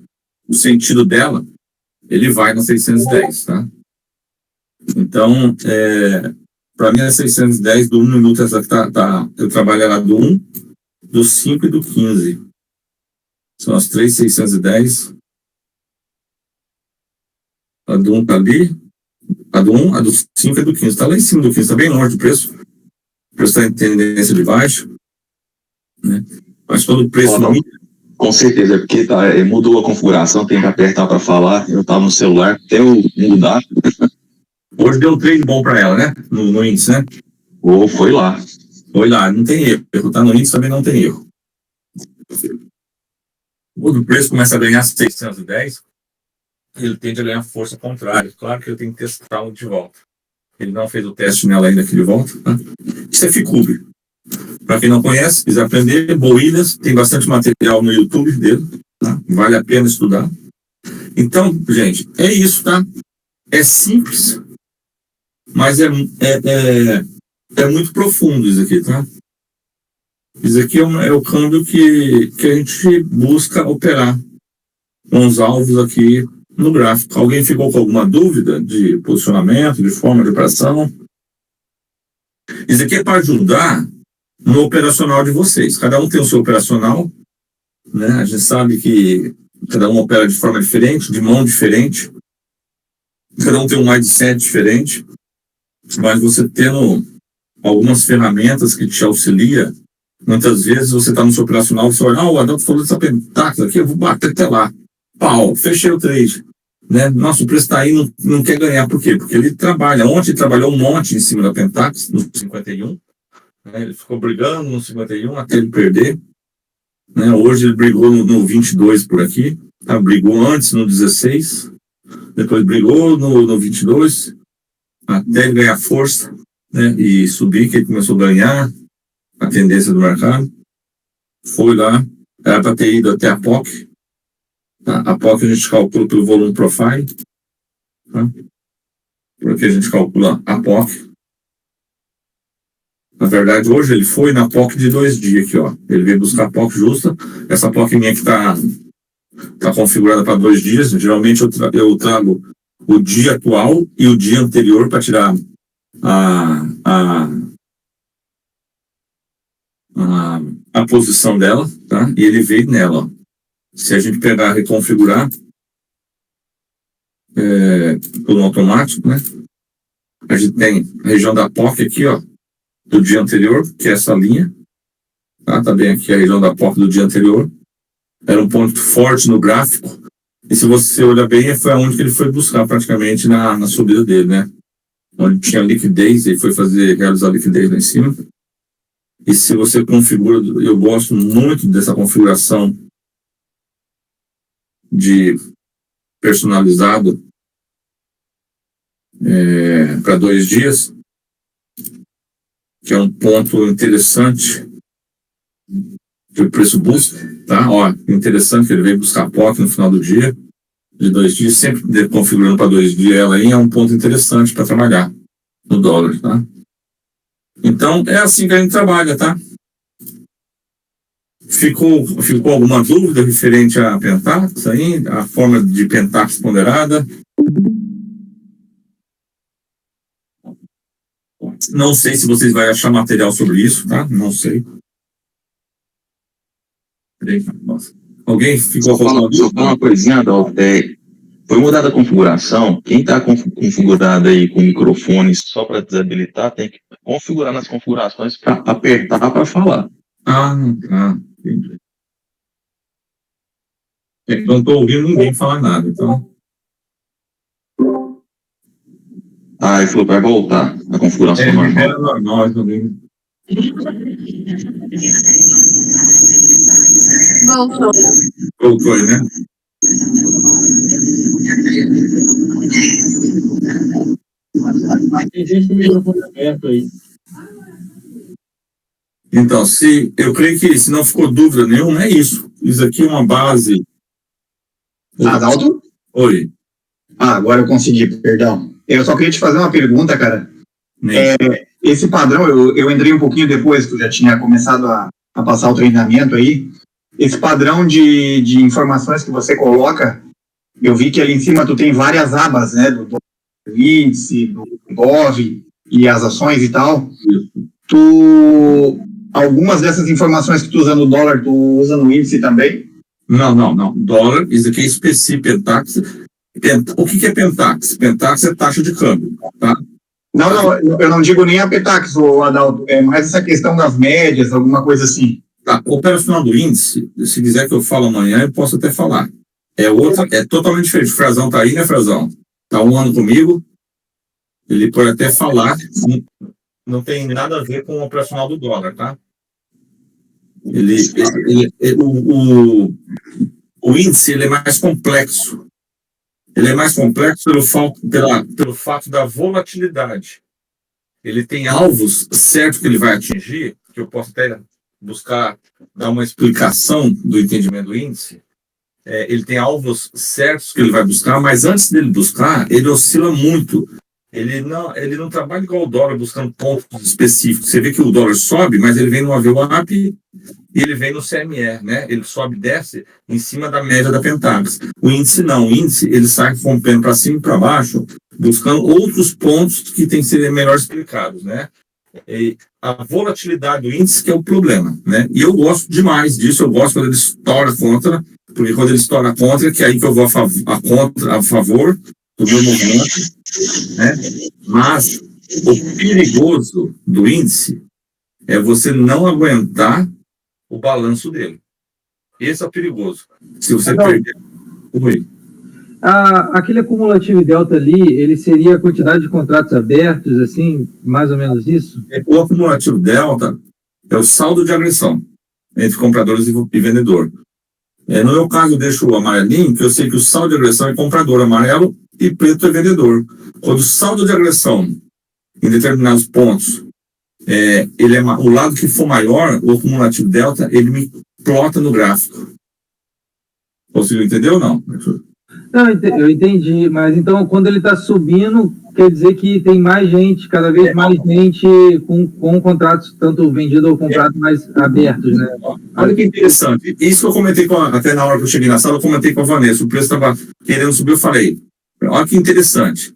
o sentido dela, ele vai na 610, tá? Então, para mim é 610 do 1 minuto, essa que eu trabalho ela do 1, do 5 e do 15. São as 3 610. A do 1 tá ali. A do 1, a do 5 e do 15. Tá lá em cima do 15, tá bem longe do preço. O preço tá em tendência de baixo, né? Mas quando o preço... Com certeza, porque mudou a configuração, tem que apertar para falar. Eu tava no celular, até eu mudar. Hoje deu um trade bom para ela, né? No índice, né? Foi lá. Foi lá, não tem erro. Tá no índice também não tem erro. Quando o preço começa a ganhar 610, ele tende a ganhar força contrária. Claro que eu tenho que testá-lo de volta. Ele não fez o teste nela ainda aqui de volta, tá? Isso é FICUB. Para quem não conhece, quiser aprender, Boilhas, tem bastante material no YouTube dele, tá? Vale a pena estudar. Então, gente, é isso, tá? É simples, mas é muito profundo isso aqui, tá? Isso aqui é o câmbio que a gente busca operar com os alvos aqui no gráfico. Alguém ficou com alguma dúvida de posicionamento, de forma de operação? Isso aqui é para ajudar no operacional de vocês. Cada um tem o seu operacional, né? A gente sabe que cada um opera de forma diferente, de mão diferente. Cada um tem um mindset diferente. Mas você tendo algumas ferramentas que te auxiliam, muitas vezes você está no seu operacional, você olha, o Adalto falou dessa Pentax aqui, eu vou bater até lá. Pau, fechei o trade. Né? Nossa, o preço está aí, não quer ganhar. Por quê? Porque ele trabalha. Ontem ele trabalhou um monte em cima da Pentax, no 51. Né? Ele ficou brigando no 51 até ele perder. Né? Hoje ele brigou no 22 por aqui. Tá? Brigou antes no 16. Depois brigou no 22. Até ele ganhar força, né? E subir, que ele começou a ganhar a tendência do mercado. Foi lá. Era para ter ido até a POC. A POC a gente calcula pelo volume profile, tá? Porque a gente calcula a POC. Na verdade, hoje ele foi na POC de 2 dias aqui, ó. Ele veio buscar a POC justa. Essa POC minha que tá configurada para 2 dias. Geralmente eu trago o dia atual e o dia anterior para tirar a posição dela, tá? E ele veio nela, ó. Se a gente pegar e reconfigurar por um automático, né? A gente tem a região da POC aqui, ó, do dia anterior, que é essa linha, tá? Tá bem aqui a região da POC do dia anterior. Era um ponto forte no gráfico. E se você olhar bem, foi aonde que ele foi buscar praticamente na subida dele, né? Onde tinha liquidez, ele foi realizar liquidez lá em cima. E se você configura, eu gosto muito dessa configuração de personalizado para 2 dias, que é um ponto interessante que o preço busca, tá? Ó, interessante que ele veio buscar a POC no final do dia, de 2 dias, sempre configurando para 2 dias ela aí, é um ponto interessante para trabalhar no dólar, tá? Então, é assim que a gente trabalha, tá? Ficou alguma dúvida referente a Pentax aí, a forma de Pentax ponderada? Não sei se vocês vão achar material sobre isso, tá? Não sei. Nossa. Alguém ficou falando? Só falar uma coisinha, Adalto. Foi mudada a configuração. Quem está configurado aí com microfone só para desabilitar, tem que configurar nas configurações para apertar para falar. Ah, tá. Entendi. Eu não estou ouvindo ninguém falar nada, então. Ele falou para voltar a configuração normal. Era normal também. Voltou aí, né? Tem gente com o microfone aberto aí. Então, eu creio que se não ficou dúvida nenhuma, é isso. Isso aqui é uma base. Adalto? Oi. Agora eu consegui, perdão. Eu só queria te fazer uma pergunta, cara. Esse padrão, eu entrei um pouquinho depois, que eu já tinha começado a passar o treinamento aí. Esse padrão de informações que você coloca, eu vi que ali em cima tu tem várias abas, né? Do índice, do BOV e as ações e tal. Algumas dessas informações que tu usa no dólar, tu usa no índice também? Não. Dólar, isso aqui é específico, Pentax. O que é Pentax? Pentax é taxa de câmbio, tá? Não, eu não digo nem a Pentax, Adalto. É mais essa questão das médias, alguma coisa assim. Tá, operacional do índice, se quiser que eu fale amanhã, eu posso até falar. É totalmente diferente. O Frazão tá aí, né, Frazão? Tá 1 ano comigo. Ele pode até falar. Não tem nada a ver com o operacional do dólar, tá? O índice ele é mais complexo. Ele é mais complexo pelo fato da volatilidade. Ele tem alvos certos que ele vai atingir, que eu posso até dar uma explicação do entendimento do índice. Ele tem alvos certos que ele vai buscar, mas antes dele buscar, ele oscila muito. Ele não trabalha igual o dólar, buscando pontos específicos. Você vê que o dólar sobe, mas ele vem no AVWAP e ele vem no CME, né? Ele sobe e desce em cima da média da Pentax. O índice não. O índice, ele sai rompendo para cima e para baixo, buscando outros pontos que têm que ser melhor explicados, né? E a volatilidade do índice que é o problema, né? E eu gosto demais disso. Eu gosto quando ele estoura contra, porque quando ele estoura contra, que é aí que eu vou a favor do meu movimento, né? Mas o perigoso do índice é você não aguentar o balanço dele. Esse é o perigoso. Se você perder... Oi. Aquele acumulativo delta ali, ele seria a quantidade de contratos abertos, assim, mais ou menos isso? O acumulativo delta é o saldo de agressão entre compradores e vendedor. No meu caso, eu deixo o amarelinho, que eu sei que o saldo de agressão é comprador amarelo e preto é vendedor. Quando o saldo de agressão em determinados pontos, o lado que for maior, o acumulativo delta, ele me plota no gráfico. Conseguiu entender ou não? Não, eu entendi, mas então quando ele está subindo, quer dizer que tem mais gente, cada vez mais gente com contratos, tanto vendido ou comprado, mais abertos, né? Olha que interessante. Isso eu comentei até na hora que eu cheguei na sala, eu comentei com a Vanessa. O preço estava querendo subir, eu falei, olha que interessante.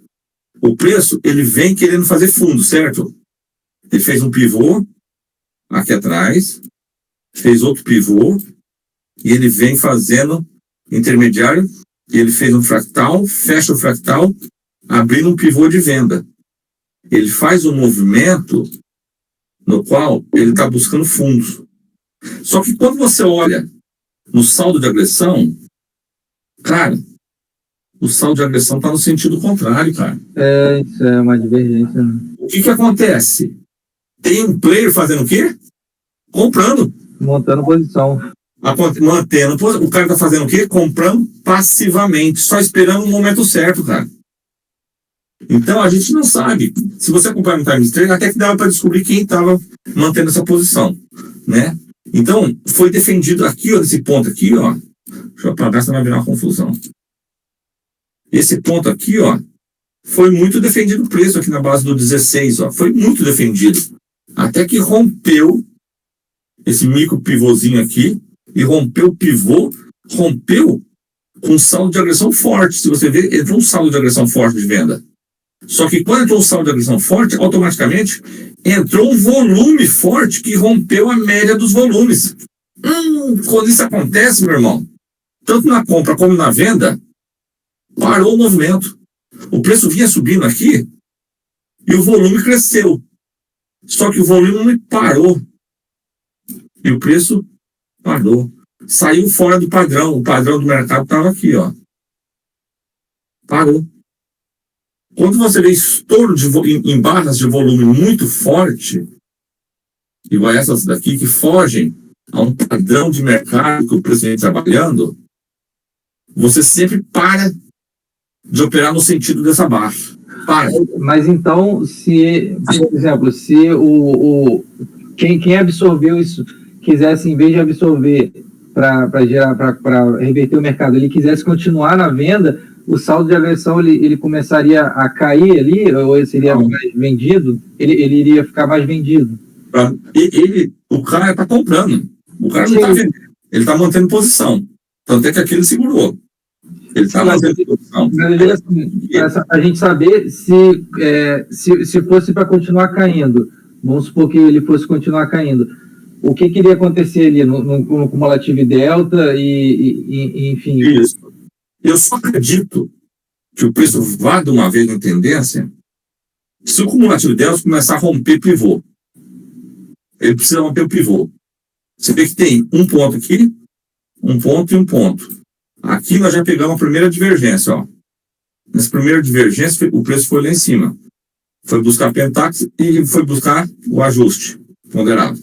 O preço, ele vem querendo fazer fundo, certo? Ele fez um pivô aqui atrás, fez outro pivô, e ele vem fazendo intermediário, e ele fez um fractal, fecha o fractal, abrindo um pivô de venda. Ele faz um movimento no qual ele está buscando fundos. Só que quando você olha no saldo de agressão, cara, o saldo de agressão está no sentido contrário, cara. Isso é uma divergência, né? O que acontece? Tem um player fazendo o quê? Comprando. Montando posição. Mantendo. O cara está fazendo o quê? Comprando passivamente, só esperando o momento certo, cara. Então a gente não sabe. Se você acompanhar no time trade, até que dava para descobrir quem estava mantendo essa posição, né? Então foi defendido aqui, ó, nesse ponto aqui, ó. Deixa eu apagar, senão vai virar uma confusão. Esse ponto aqui, ó, foi muito defendido o preço aqui na base do 16, ó. Foi muito defendido. Até que rompeu esse micro pivôzinho aqui e rompeu o pivô, rompeu com saldo de agressão forte. Se você ver, entrou um saldo de agressão forte de venda. Só que quando entrou um saldo de agressão forte, automaticamente entrou um volume forte que rompeu a média dos volumes. Quando isso acontece, meu irmão, tanto na compra como na venda, parou o movimento. O preço vinha subindo aqui e o volume cresceu. Só que o volume parou. E o preço parou. Saiu fora do padrão. O padrão do mercado estava aqui, ó. Parou. Quando você vê estouro em barras de volume muito forte, igual essas daqui, que fogem a um padrão de mercado que o preço vem trabalhando, você sempre para de operar no sentido dessa barra. Para. Mas então, se, por exemplo, se quem absorveu isso quisesse, em vez de absorver para reverter o mercado, ele quisesse continuar na venda, o saldo de agressão ele começaria a cair ali, ou ele seria mais vendido, ele iria ficar mais vendido. O cara está comprando, o cara não está vendendo, ele está mantendo posição. Tanto é que aqui ele segurou. Ele está mantendo posição. Para a gente saber se fosse para continuar caindo, vamos supor que ele fosse continuar caindo, o que iria acontecer ali no cumulativo delta e enfim. Isso. Eu só acredito que o preço vá de uma vez na tendência se o cumulativo delta começar a romper pivô. Ele precisa romper o pivô. Você vê que tem um ponto aqui, um ponto e um ponto. Aqui nós já pegamos a primeira divergência, ó. Nessa primeira divergência, o preço foi lá em cima. Foi buscar Pentax e foi buscar o ajuste ponderado.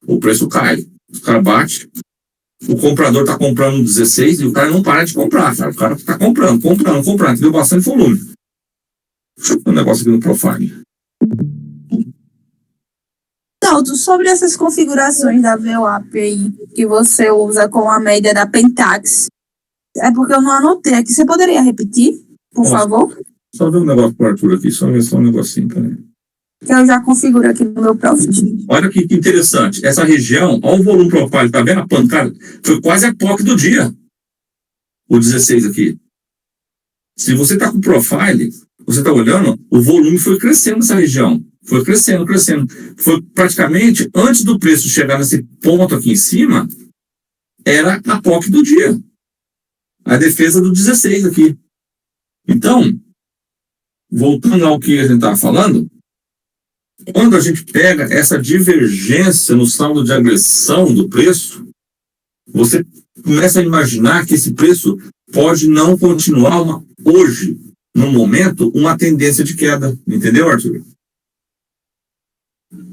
O preço cai. O cara bate. O comprador está comprando 16 e o cara não para de comprar, cara. O cara está comprando. Deu bastante volume. Deixa eu ver um negócio aqui no Profile. Aldo, sobre essas configurações da VWAP aí, que você usa com a média da Pentax, é porque eu não anotei aqui. Você poderia repetir, por favor? Só ver um negócio pro Arthur aqui, só ver um negocinho, peraí. Que eu já configuro aqui no meu profile. Olha que interessante. Essa região, olha o volume profile, tá vendo a pancada? Foi quase a POC do dia. O 16 aqui. Se você tá com o profile, você tá olhando, o volume foi crescendo nessa região. Foi crescendo. Foi praticamente, antes do preço chegar nesse ponto aqui em cima, era a POC do dia. A defesa do 16 aqui. Então, voltando ao que a gente estava falando, quando a gente pega essa divergência no saldo de agressão do preço, você começa a imaginar que esse preço pode não continuar hoje, no momento, uma tendência de queda. Entendeu, Arthur?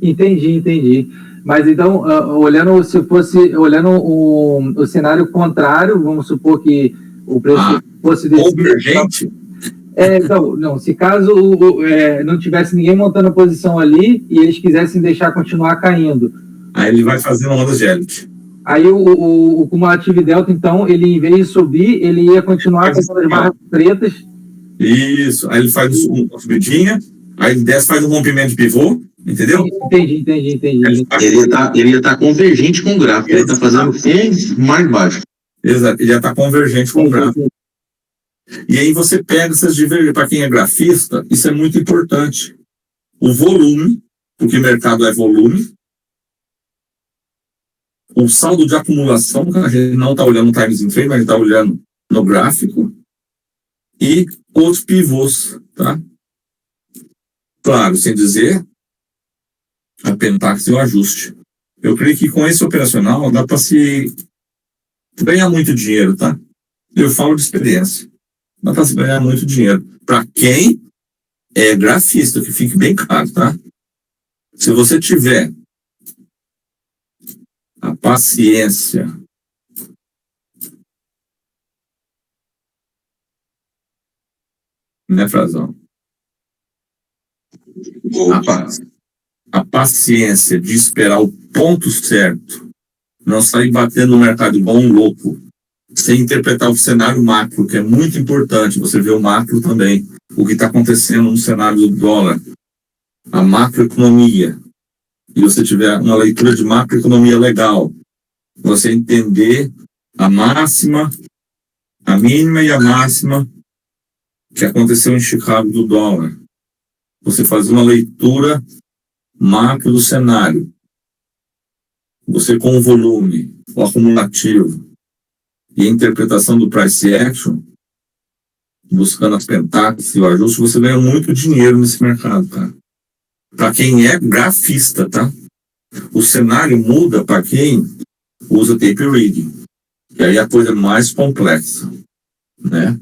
Entendi. Mas então, olhando o cenário contrário, vamos supor que o preço fosse convergente. Então, se caso não tivesse ninguém montando a posição ali e eles quisessem deixar continuar caindo. Aí ele vai fazendo ondas de Elliott. Aí o cumulativo delta, então, ele em vez de subir, ele ia continuar com aquelas barras pretas. Isso. Aí ele faz uma subidinha, aí ele desce, faz um rompimento de pivô, entendeu? Entendi. Ele ia estar convergente com o gráfico. Ele está fazendo mais baixo. Exato. Ele já está convergente com o gráfico. E aí você pega essas divergências. Para quem é grafista, isso é muito importante. O volume, porque mercado é volume. O saldo de acumulação, a gente não está olhando no Times in Trade, mas a gente está olhando no gráfico. E os pivôs, tá? Claro, sem dizer a Pentax e o ajuste. Eu creio que com esse operacional dá para se ganhar muito dinheiro, tá? Eu falo de experiência. Dá para se ganhar muito dinheiro. Para quem é grafista, que fique bem claro, tá? Se você tiver a paciência né, Frazão? A paciência de esperar o ponto certo, não sair batendo no mercado igual um louco, sem interpretar o cenário macro, que é muito importante, você vê o macro também, o que está acontecendo no cenário do dólar, a macroeconomia, e você tiver uma leitura de macroeconomia legal, você entender a máxima, a mínima e a máxima que aconteceu em Chicago do dólar. Você fazer uma leitura macro do cenário. Você com o volume, o acumulativo e a interpretação do price action, buscando as Pentax e o ajuste, você ganha muito dinheiro nesse mercado, cara. Para quem é grafista, tá? O cenário muda para quem usa tape reading. E aí a coisa é mais complexa, né?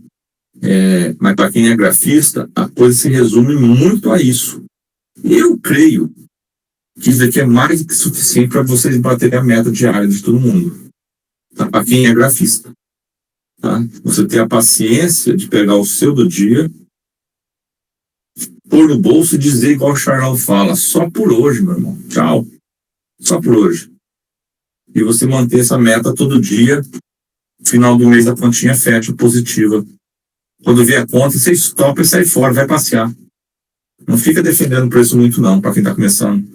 Mas para quem é grafista, a coisa se resume muito a isso. Eu creio que isso aqui é mais do que suficiente para vocês baterem a meta diária de todo mundo. Tá? Para quem é grafista. Tá? Você ter a paciência de pegar o seu do dia, pôr no bolso e dizer igual o Charlão fala, só por hoje, meu irmão. Tchau. Só por hoje. E você manter essa meta todo dia, final do mês a continha fecha positiva. Quando vier a conta, você estopa e sai fora, vai passear. Não fica defendendo o preço muito não, para quem está começando.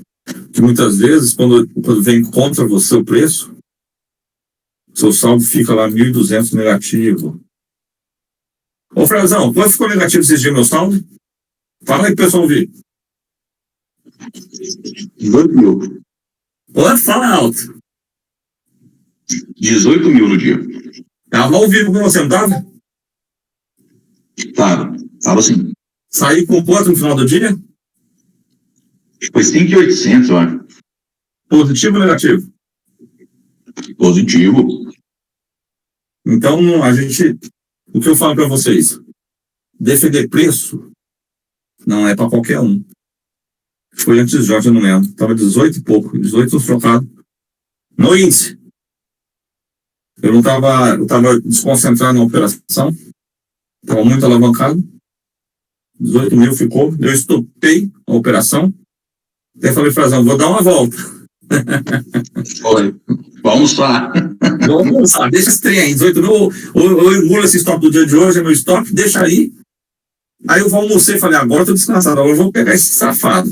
Que muitas vezes, quando vem contra você o preço, seu saldo fica lá 1.200 negativo. Ô, Frazão, quanto ficou negativo esses dias meu saldo? Fala aí pro pessoal ouvir. 18 mil. Quanto? Fala alto. 18 mil no dia. Tava ao vivo com você, não tava? Tava sim. Saí com quanto no final do dia? Foi 5.800, eu acho. Positivo ou negativo? Positivo. Então, o que eu falo para vocês? Defender preço não é para qualquer um. Foi antes de Jorge, eu não lembro. Tava 18 e pouco, 18 trocado. No índice. Eu tava desconcentrado na operação. Estava muito alavancado. 18 mil ficou. Eu estopei a operação. Até falei, Frazão, vou dar uma volta. Vamos lá. Vamos lá, deixa esse trem aí. 18 mil, ou eu engulo esse stop do dia de hoje, é meu stop, deixa aí. Aí eu vou almoçar e falei, agora eu tô descansado, agora eu vou pegar esse safado.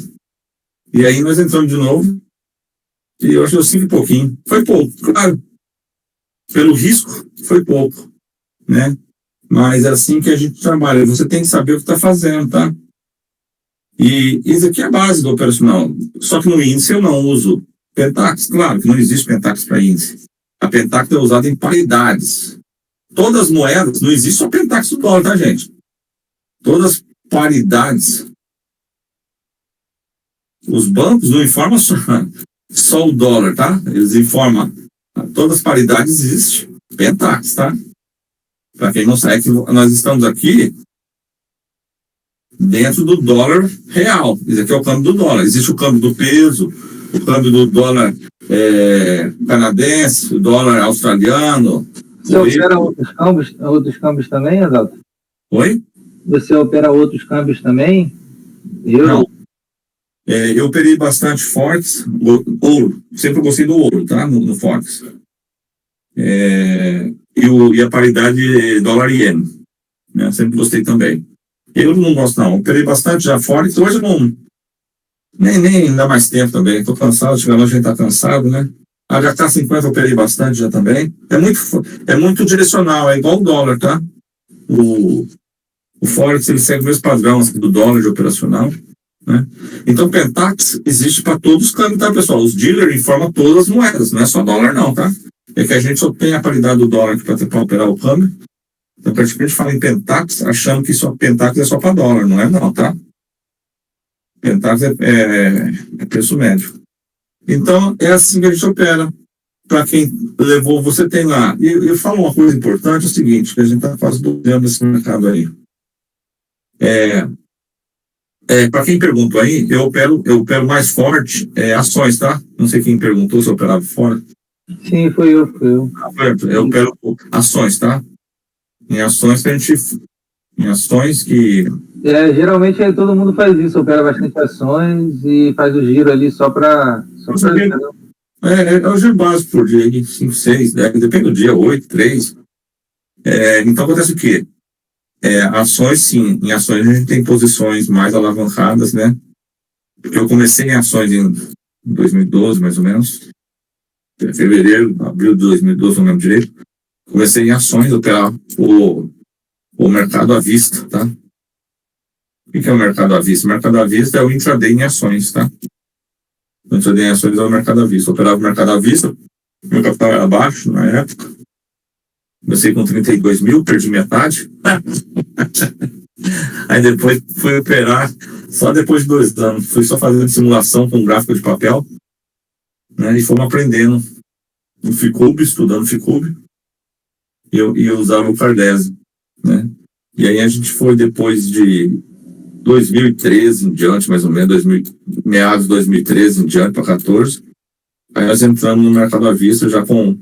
E aí nós entramos de novo. E eu acho que eu 5 e pouquinho. Foi pouco, claro. Pelo risco, foi pouco. Né? Mas é assim que a gente trabalha. Você tem que saber o que está fazendo, tá? E isso aqui é a base do operacional. Só que no índice eu não uso Pentax. Claro que não existe Pentax para índice. A Pentax é usada em paridades. Todas as moedas, não existe só Pentax do dólar, tá, gente? Todas as paridades. Os bancos não informam só o dólar, tá? Eles informam. Todas as paridades existem Pentax, tá? Para quem não sabe, nós estamos aqui dentro do dólar real. Esse aqui é o câmbio do dólar. Existe o câmbio do peso, o câmbio do dólar canadense, o dólar australiano. Você opera outros câmbios também, Adalto? Oi? Você opera outros câmbios também? Não. Eu operei bastante Forex, ouro. Sempre gostei do ouro, tá? No Forex. e a paridade dólar-iene, né? Sempre gostei também. Eu não gosto, não. Operei bastante já fora, então hoje não. Nem dá mais tempo também. Estou cansado, chegando hoje a gente está cansado, né? A HK50 eu operei bastante já também. É muito direcional, é igual o dólar, tá? O Forex, ele segue o mesmo padrão assim, do dólar de operacional, né? Então, Pentax existe para todos os câmbios, tá, pessoal? Os dealers informam todas as moedas, não é só dólar, não, tá? É que a gente só tem a paridade do dólar para operar o câmbio. Então, praticamente fala em Pentax, achando que Pentax é só para dólar, não é, não, tá? Pentax é preço médio. Então, é assim que a gente opera. Para quem levou, você tem lá. E eu falo uma coisa importante, é o seguinte, que a gente está quase 12 anos nesse mercado aí. Para quem perguntou aí, eu opero mais forte ações, tá? Não sei quem perguntou se eu operava fora. Sim, foi eu. Eu opero ações, tá? Em ações que a gente... Em ações que... Geralmente todo mundo faz isso, opera bastante ações e faz o giro ali só para... É o giro básico por dia, 5, 6, 10, depende do dia, 8, 3. Então acontece o quê? Ações, sim. Em ações a gente tem posições mais alavancadas, né? Porque eu comecei em ações em 2012, mais ou menos. Fevereiro, abril de 2012, não lembro direito. Comecei em ações, operar o mercado à vista, tá? O que é o mercado à vista? O mercado à vista é o intraday em ações, tá? O intraday em ações é o mercado à vista. Eu operava o mercado à vista, meu capital era baixo na época. Comecei com 32 mil, perdi metade. Aí depois fui operar só depois de 2 anos. Fui só fazendo simulação com gráfico de papel, né? E fomos aprendendo no Ficube, estudando Ficube. E eu usava o Cardese, né? E aí a gente foi depois de 2013 em diante, mais ou menos, meados de 2013 em diante para 2014. Aí nós entramos no mercado à vista já com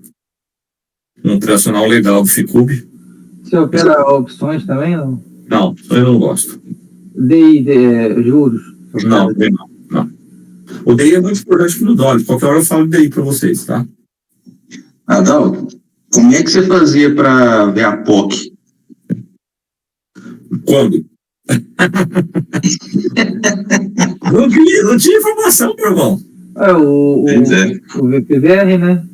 um operacional legal do Ficube. Você opera opções também? Não, Não, eu não gosto. DI, juros? Não. O DI é muito importante no dólar. Qualquer hora eu falo DI para vocês, tá? Adalto, como é que você fazia para ver a POC? Quando? não tinha informação, meu irmão. O VPVR, né?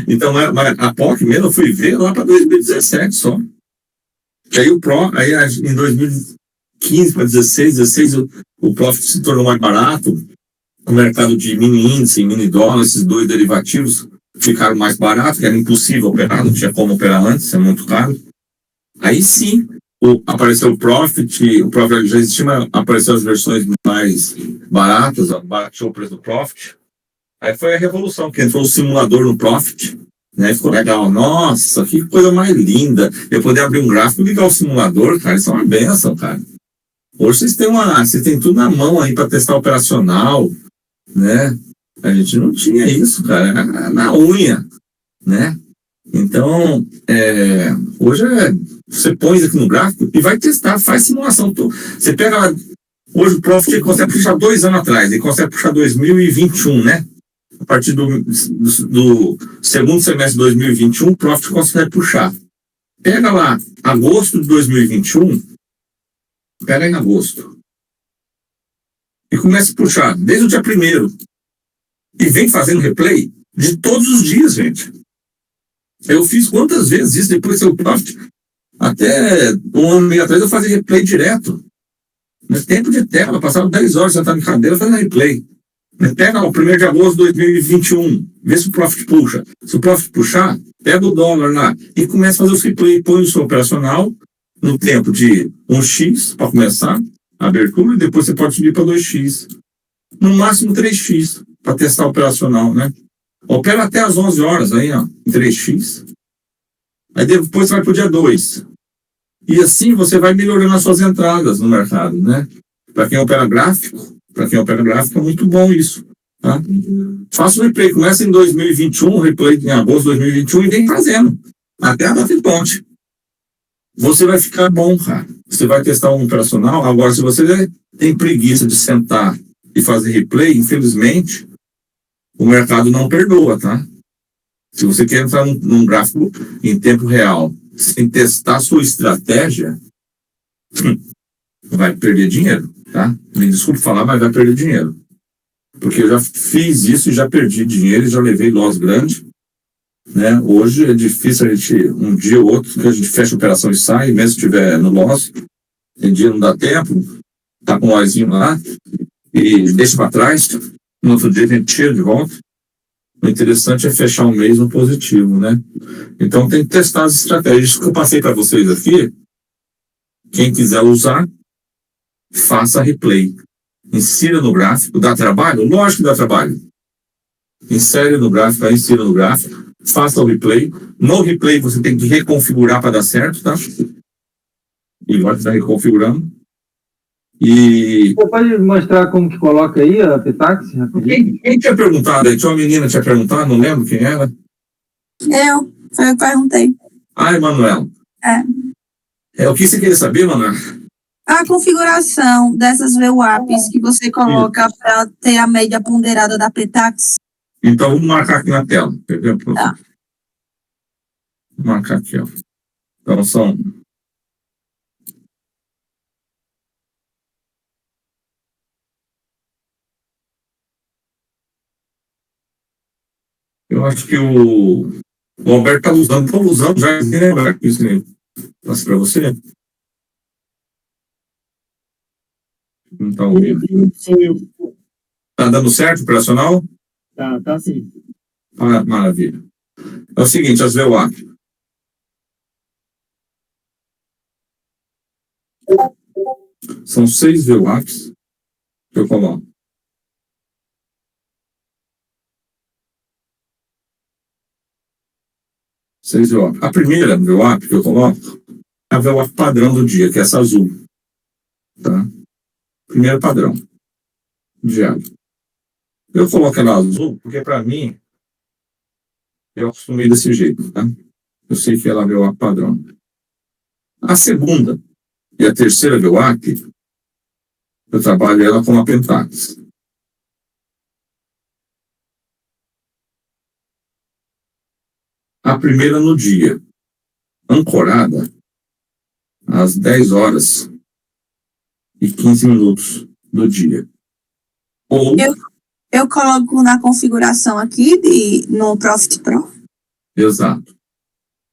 Então, mas a POC mesmo eu fui ver lá para 2017 só. E aí em 2015 para 2016 o Profit se tornou mais barato. O mercado de mini índice, mini dólar, esses 2 derivativos ficaram mais baratos, que era impossível operar, não tinha como operar antes, é muito caro. Aí sim, apareceu o Profit já existia, mas apareceu as versões mais baratas, baixou o preço do Profit. Aí foi a revolução, que entrou o simulador no Profit, né? Ficou legal. Nossa, que coisa mais linda. Eu poder abrir um gráfico e ligar o simulador, cara, isso é uma benção, cara. Hoje vocês têm tudo na mão aí para testar operacional, né? A gente não tinha isso, cara, era na unha, né? Então, hoje você põe isso aqui no gráfico e vai testar, faz simulação. Você pega lá, hoje o Profit ele consegue puxar 2 anos atrás, ele consegue puxar 2021, né? A partir do segundo semestre de 2021, o Profit consegue puxar. Pega lá, agosto de 2021, pega em agosto. E começa a puxar, desde o dia 1º. E vem fazendo replay de todos os dias, gente. Eu fiz quantas vezes isso depois do seu Profit? Até 1 ano e meio atrás eu fazia replay direto. No tempo de tela, passava 10 horas sentado em cadeira fazendo replay. Pega o 1º de agosto de 2021, vê se o Profit puxa. Se o Profit puxar, pega o dólar lá e começa a fazer os replay, põe o seu operacional no tempo de 1x para começar a abertura e depois você pode subir para 2x. No máximo 3x para testar o operacional, né? Opera até às 11 horas aí, ó, 3x. Aí depois você vai para o dia 2. E assim você vai melhorando as suas entradas no mercado, né? Para quem opera gráfico, é muito bom isso, tá? Faça o replay, começa em 2021, replay em agosto de 2021 e vem fazendo, até a data de ponte. Você vai ficar bom, cara. Você vai testar um operacional. Agora, se você tem preguiça de sentar e fazer replay, infelizmente, o mercado não perdoa, tá? Se você quer entrar num gráfico em tempo real, sem testar sua estratégia, vai perder dinheiro, tá? Me desculpe falar, mas vai perder dinheiro. Porque eu já fiz isso e já perdi dinheiro e já levei loss grande, né? Hoje é difícil a gente, um dia ou outro, que a gente fecha a operação e sai, mesmo se estiver no loss, tem dia não dá tempo, tá com um lossinho lá, e deixa para trás, no outro dia a gente tira de volta. O interessante é fechar um mês no positivo, né? Então tem que testar as estratégias que eu passei para vocês aqui. Quem quiser usar, faça replay. Insira no gráfico. Dá trabalho? Lógico que dá trabalho. Insere no gráfico, insira no gráfico. Faça o replay. No replay você tem que reconfigurar para dar certo, tá? E agora está reconfigurando. E Você pode mostrar como que coloca aí a Petax? quem tinha perguntado aí? Tinha uma menina que tinha perguntado, não lembro quem era. Foi eu que perguntei. Ah, Emanuel. O que você queria saber, Manuel? A configuração dessas VWAPs que você coloca para ter a média ponderada da Petax. Então, vamos marcar aqui na tela. Entendeu? Tá. Vou marcar aqui, ó. Então, são... Eu acho que o Alberto está usando. Estou usando já, né, Alberto? Isso mesmo. Passa para você. Não está ouvindo. Sou eu. Está dando certo, operacional? Tá sim. Ah, maravilha. É o seguinte, as VWAP. São 6 VWAPs que eu coloco. A primeira VWAP que eu coloco é a VWAP padrão do dia, que é essa azul. Tá? Primeiro padrão. Diário. Eu coloco ela azul porque, para mim, eu acostumei desse jeito. Tá? Eu sei que ela é a VWAP padrão. A segunda e a terceira VWAP, eu trabalho ela com a Pentax. A primeira no dia, ancorada às 10 horas e 15 minutos do dia. Ou, Eu coloco na configuração aqui no Profit Pro. exato,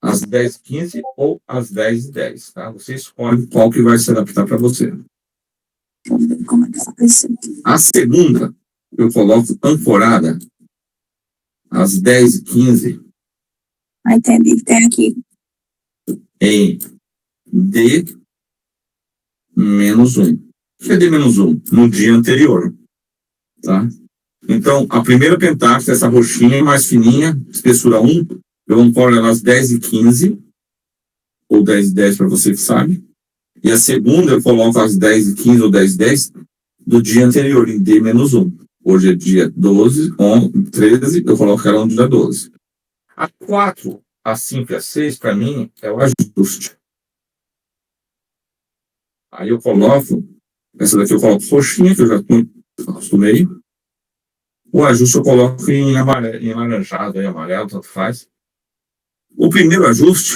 às 10h15 ou às 10h10, tá? Você escolhe qual que vai se adaptar para você. Vamos ver como é que faz isso aqui. A segunda, eu coloco ancorada às 10h15 Entendi. Tem aqui. em D-1. O que é D-1? No dia anterior. Tá? Então, a primeira Pentax, essa roxinha mais fininha, espessura 1, eu ancoro ela às 10h15, ou 10h10 para você que sabe. E a segunda eu coloco às 10h15 ou 10h10 do dia anterior, em D-1. Hoje é dia 12, 11, 13, eu coloco ela no dia 12. A 4, a 5 e a 6, para mim, é o ajuste. Aí eu coloco, essa daqui eu coloco roxinha, que eu já acostumei. O ajuste eu coloco em laranjado, em amarelo, tanto faz. O primeiro ajuste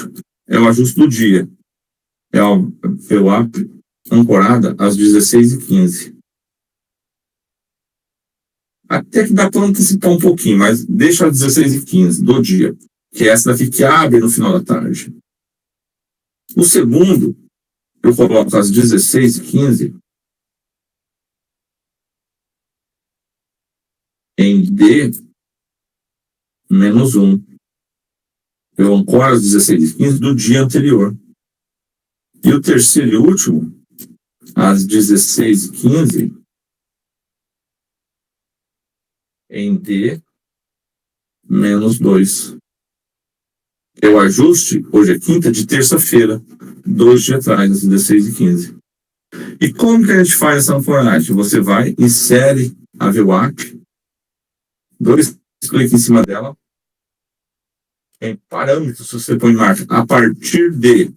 é o ajuste do dia. É a VWAP ancorada às 16h15. Até que dá para antecipar um pouquinho, mas deixa às 16h15 do dia, que é essa daqui que abre no final da tarde. O segundo, eu coloco às 16h15 em D-1. Eu ancoro às 16h15 do dia anterior. E o terceiro e último, às 16h15, em D-2. É o ajuste, hoje é quinta, de terça-feira, 2 dias atrás, às 16h15. E como que a gente faz essa ancoragem? Você vai, insere a VWAP, 2 cliques em cima dela, em parâmetros, você põe marca a partir de,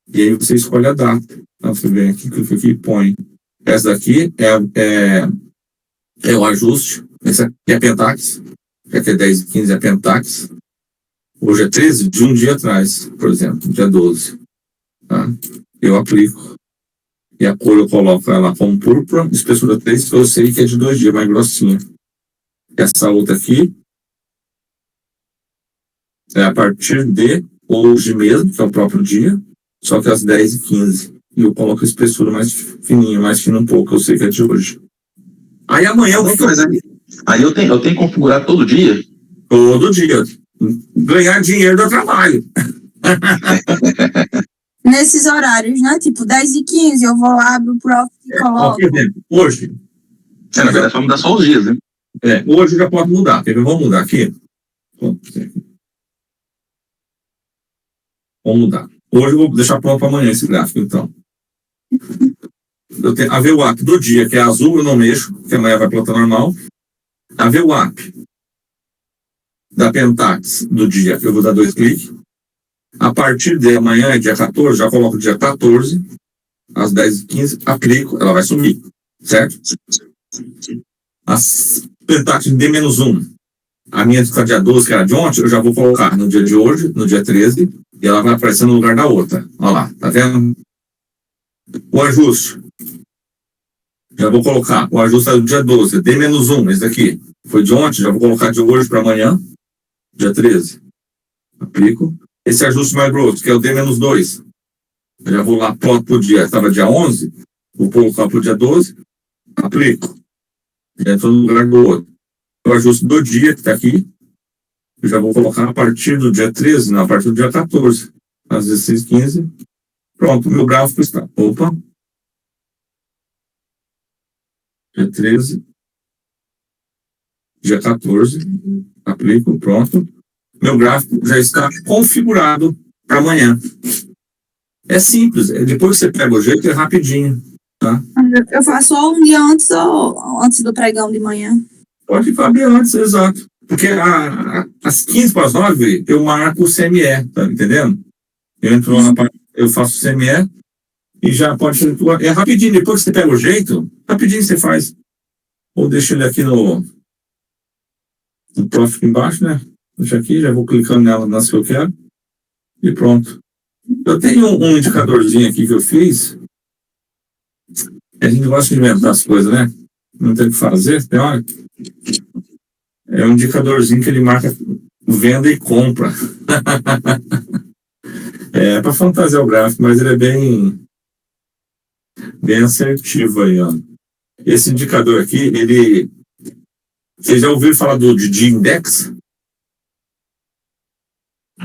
e aí você escolhe a data. Então, você vem aqui, clica aqui e põe. Essa daqui é o ajuste. Essa aqui é a Pentax. Aqui é 10h15 é a Pentax. Hoje é 13, de um dia atrás, por exemplo, dia 12. Tá? Eu aplico. E a cor eu coloco ela como púrpura, espessura 3, que eu sei que é de 2 dias, mais grossinha. Essa outra aqui é a partir de hoje mesmo, que é o próprio dia, só que às 10h15. E eu coloco a espessura mais fininha, mais fina um pouco, eu sei que é de hoje. Aí amanhã eu vou fazer. Aí eu tenho que configurar todo dia? Todo dia. Ganhar dinheiro dá trabalho. Nesses horários, né? Tipo, 10h15, eu vou lá, abro o Profit e coloco. Por exemplo, hoje. Na verdade, vai mudar só os dias, né? Hoje já pode mudar. Vamos mudar aqui? Vamos mudar. Hoje eu vou deixar pronto para amanhã esse gráfico, então. Eu tenho a VWAP do dia, que é azul, eu não mexo, porque amanhã vai plantar normal. A VWAP da Pentax do dia, eu vou dar 2 cliques. A partir de amanhã, dia 14, já coloco o dia 14, às 10h15, aplico, ela vai sumir, certo? As Pentax de D-1, a minha está dia 12, que era de ontem, eu já vou colocar no dia de hoje, no dia 13, e ela vai aparecer no lugar da outra. Olha lá, tá vendo? O ajuste. Já vou colocar. O ajuste é do dia 12, D-1, esse daqui. Foi de ontem, já vou colocar de hoje para amanhã, dia 13. Aplico. Esse ajuste mais grosso, que é o D-2. Eu já vou lá, ploto pro dia. Estava dia 11, vou colocar pro dia 12. Aplico. Já entrou no lugar do outro. O ajuste do dia, que está aqui, eu já vou colocar a partir do dia 13, não, a partir do dia 14, às 16h15. Pronto, meu gráfico está. Opa. Dia 13. Dia 14. Aplico, pronto. Meu gráfico já está configurado para amanhã. É simples. Depois que você pega o jeito, é rapidinho. Tá? Eu faço ou um dia antes ou antes do pregão de manhã. Pode fazer antes, exato. Porque às 8:45 eu marco o CME, tá entendendo? Eu entro lá na parte, eu faço o CME e já pode ser. É rapidinho, depois que você pega o jeito, rapidinho você faz. Ou deixa ele aqui no Profit embaixo, né? Deixa aqui, já vou clicando nela nas que eu quero. E pronto. Eu tenho um indicadorzinho aqui que eu fiz. A gente gosta de inventar as coisas, né? Não tem o que fazer, tem hora. É um indicadorzinho que ele marca venda e compra. É para fantasiar o gráfico, mas ele é bem assertivo aí, ó. Esse indicador aqui, ele... Vocês já ouviram falar do DD Index?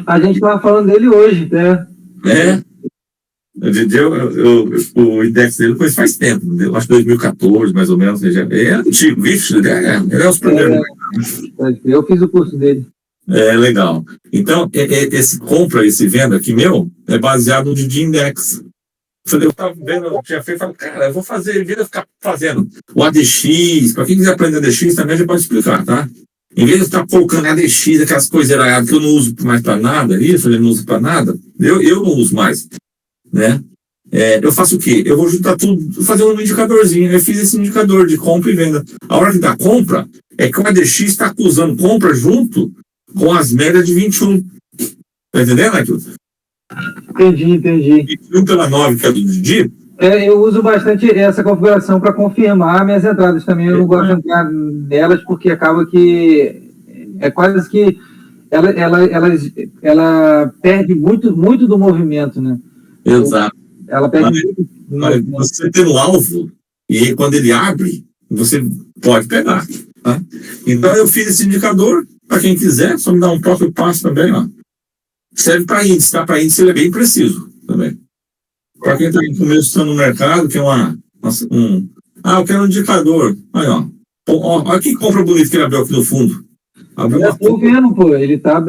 A gente estava falando dele hoje, né? O index dele depois faz tempo, eu acho que 2014, mais ou menos. É antigo, vixe, ele é os primeiros. Eu fiz o curso dele. É legal. Então, esse compra, esse venda aqui meu, é baseado no DD Index. Eu estava vendo, eu tinha feito, falei, cara, eu vou fazer, em vez de eu ficar fazendo o ADX, para quem quiser aprender ADX também já pode explicar, tá? Em vez de eu ficar colocando ADX, aquelas coisas erradas que eu não uso mais para nada, isso eu não uso para nada, eu não uso mais, né? Eu faço o quê? Eu vou juntar tudo, fazer um indicadorzinho. Eu fiz esse indicador de compra e venda. A hora que dá compra, é que o ADX está acusando compra junto com as médias de 21. Tá entendendo, Arthur? Entendi. 21 pela 9, que é do Didi. Eu uso bastante essa configuração para confirmar minhas entradas também. Eu não gosto de entrar nelas porque acaba que é quase que ela perde muito do movimento, né? Exato. Ela perde mas você tem um alvo e quando ele abre, você pode pegar. Tá? Então eu fiz esse indicador para quem quiser, só me dá um próprio passo também, ó. Serve para índice, tá? Para índice ele é bem preciso também. Para quem está começando no mercado, que é eu quero um indicador. Aí, ó. Olha que compra bonito que ele abriu aqui no fundo. Eu tô vendo, pô. Ele tá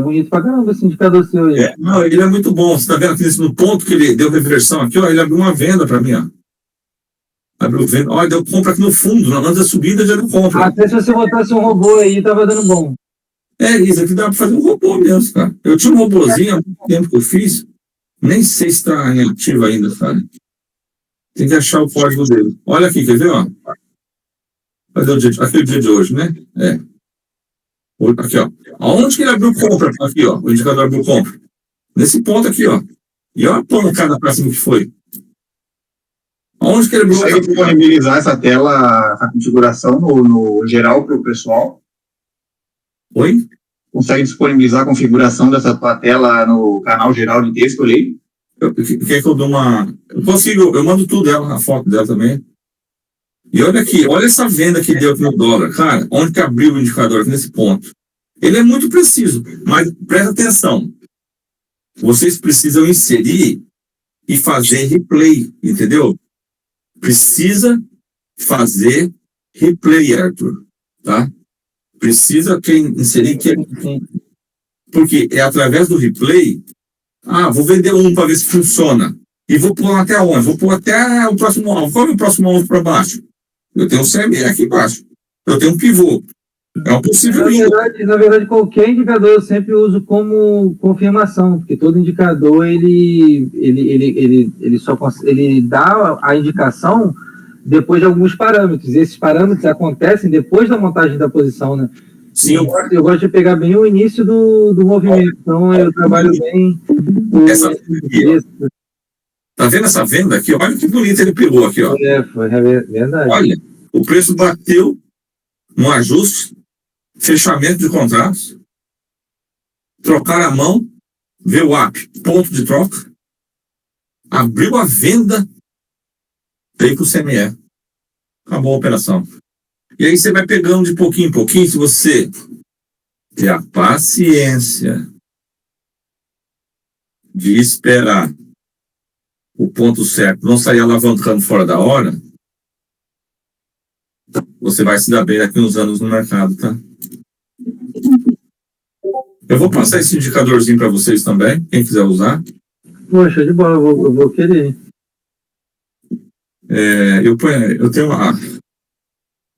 bonito pra caramba esse indicador seu aí. Não, ele é muito bom. Você tá vendo aqui no ponto que ele deu reversão aqui, ó. Ele abriu uma venda para mim, ó. Abriu venda. Olha, deu compra aqui no fundo. Antes da subida já deu compra. Até se você botasse um robô aí, tava dando bom. Isso aqui dá para fazer um robô mesmo, cara. Eu tinha um robôzinho há muito tempo que eu fiz. Nem sei se está em ativo ainda, sabe? Tem que achar o código dele. Olha aqui, quer ver, ó? Fazer aquele dia de hoje, né? Aqui, ó. Aonde que ele abriu compra? Aqui, ó. O indicador abriu compra. Nesse ponto aqui, ó. E olha a pancada pra cima que foi. Aonde que ele abriu Consegue disponibilizar essa tela, essa configuração no geral para o pessoal? Oi? Consegue disponibilizar a configuração dessa tua tela no canal geral de texto ali? Quer que eu dou uma... Eu consigo, eu mando tudo dela, a foto dela também. E olha aqui, olha essa venda que deu aqui no dólar. Cara, onde que abriu o indicador aqui nesse ponto? Ele é muito preciso, mas presta atenção. Vocês precisam inserir e fazer replay, entendeu? Precisa fazer replay, Arthur, tá? Precisa inserir que... Porque é através do replay... vou vender um para ver se funciona. E vou pôr até onde? Vou pôr até o próximo alvo. Qual é o próximo alvo para baixo? Eu tenho um CME aqui embaixo. Eu tenho um pivô. É um possível... Na verdade, qualquer indicador eu sempre uso como confirmação, porque todo indicador ele dá a indicação depois de alguns parâmetros. E esses parâmetros acontecem depois da montagem da posição, né? Sim. Eu gosto de pegar bem o início do movimento, então eu trabalho bem. Essa venda, tá vendo essa venda aqui? Olha que bonito ele pegou aqui, ó. Foi verdade. Olha, o preço bateu no ajuste, fechamento de contratos, trocar a mão, VWAP, ponto de troca, abriu a venda, veio com o CME. Acabou a operação. E aí você vai pegando de pouquinho em pouquinho, se você ter a paciência de esperar o ponto certo, não sair alavancando fora da hora, você vai se dar bem daqui uns anos no mercado, tá? Eu vou passar esse indicadorzinho para vocês também, quem quiser usar. Poxa, de bola, eu vou querer. Eu tenho uma...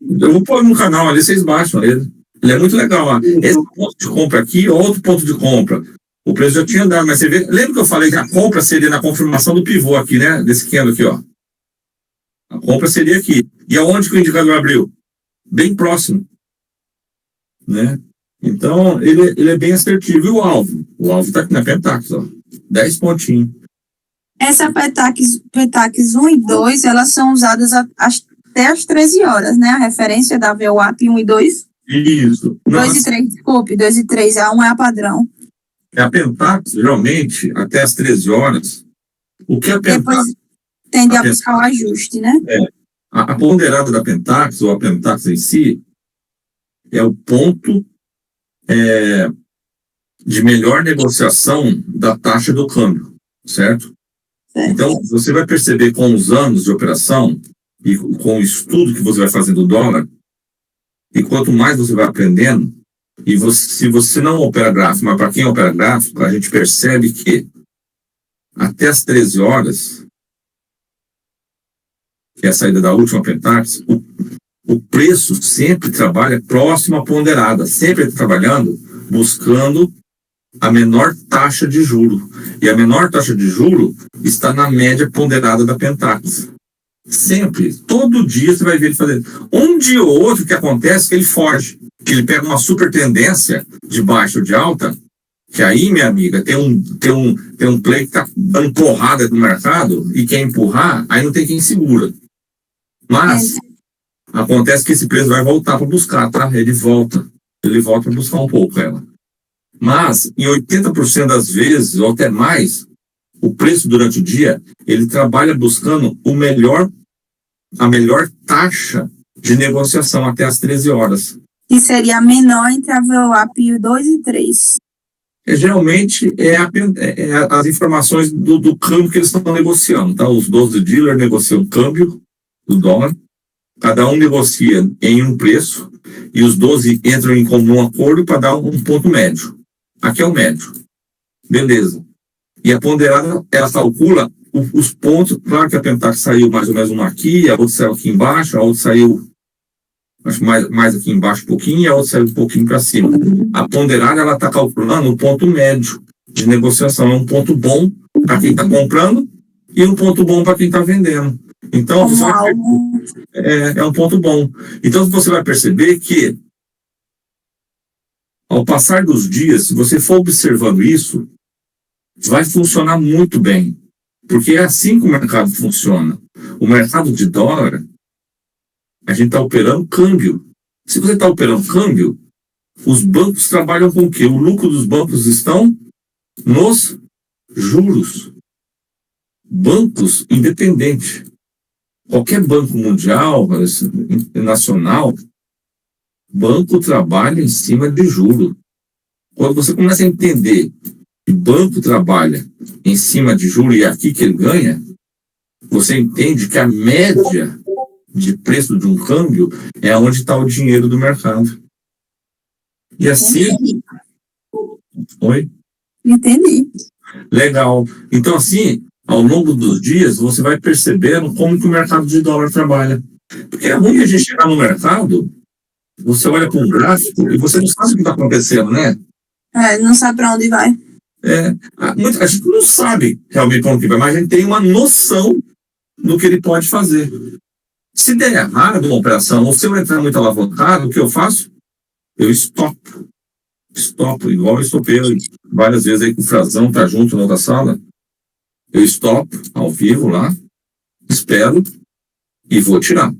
Eu vou pôr no canal ali, vocês baixam ele. Ele é muito legal. Ó. Esse ponto de compra aqui, outro ponto de compra. O preço já tinha dado, mas você vê... Lembra que eu falei que a compra seria na confirmação do pivô aqui, né? Desse candle aqui, ó. A compra seria aqui. E aonde que o indicador abriu? Bem próximo. Né? Então, ele é bem assertivo. E o alvo? O alvo tá aqui na Pentax, ó. 10 pontinhos. Essa Pentax 1 e 2, elas são usadas até às 13 horas, né? A referência da VWAP 1 e 2. Isso. 2 e 3, desculpe, 2 e 3, a 1 é a padrão. A Pentax, geralmente, até às 13 horas, o que a Pentax... Depois tende a buscar o ajuste, né? A ponderada da Pentax, ou a Pentax em si, é o ponto de melhor negociação da taxa do câmbio, certo? Então, você vai perceber com os anos de operação e com o estudo que você vai fazendo do dólar, e quanto mais você vai aprendendo, se você não opera gráfico, mas para quem opera gráfico, a gente percebe que até as 13 horas, que é a saída da última Pentax, o preço sempre trabalha próximo à ponderada, sempre trabalhando, buscando a menor taxa de juro. E a menor taxa de juro está na média ponderada da Pentax. Sempre, todo dia você vai ver ele fazendo. Um dia ou outro que acontece que ele foge, que ele pega uma super tendência de baixa ou de alta, que aí, minha amiga, tem um play que está dando porrada no mercado e quer empurrar, aí não tem quem segura. Mas acontece que esse preço vai voltar para buscar, tá? Ele volta para buscar um pouco ela. Mas, em 80% das vezes, ou até mais, o preço durante o dia, ele trabalha buscando a melhor taxa de negociação até as 13 horas. Que seria a menor entre a VWAP 2 e 3. Geralmente, as informações do câmbio que eles estão negociando, tá? Os 12 dealers negociam o câmbio do dólar, cada um negocia em um preço, e os 12 entram em comum acordo para dar um ponto médio. Aqui é o médio. Beleza. E a ponderada, ela calcula os pontos. Claro que a Pentax saiu mais ou menos uma aqui, a outra saiu aqui embaixo, a outra saiu acho mais aqui embaixo um pouquinho, e a outra saiu um pouquinho para cima. A ponderada, ela está calculando o ponto médio de negociação. É um ponto bom para quem está comprando e um ponto bom para quem está vendendo. Então, é um ponto bom. Então, você vai perceber que Ao passar dos dias, se você for observando isso, vai funcionar muito bem. Porque é assim que o mercado funciona. O mercado de dólar, a gente está operando câmbio. Se você está operando câmbio, os bancos trabalham com o quê? O lucro dos bancos estão nos juros. Bancos independentes. Qualquer banco mundial, nacional, banco trabalha em cima de juros. Quando você começa a entender que banco trabalha em cima de juros e é aqui que ele ganha, você entende que a média de preço de um câmbio é onde está o dinheiro do mercado. E assim... Oi? Entendi. Legal. Então, assim, ao longo dos dias, você vai percebendo como que o mercado de dólar trabalha. Porque é ruim a gente chegar no mercado, você olha para um gráfico e você não sabe o que está acontecendo, né? Não sabe para onde vai. A gente não sabe realmente para onde vai, mas a gente tem uma noção do que ele pode fazer. Se der errado uma operação, ou se eu entrar muito alavancado, o que eu faço? Eu estopo. Estopo, igual eu estopei várias vezes aí com o Frazão, tá junto na outra sala. Eu estopo ao vivo lá, espero e vou tirar.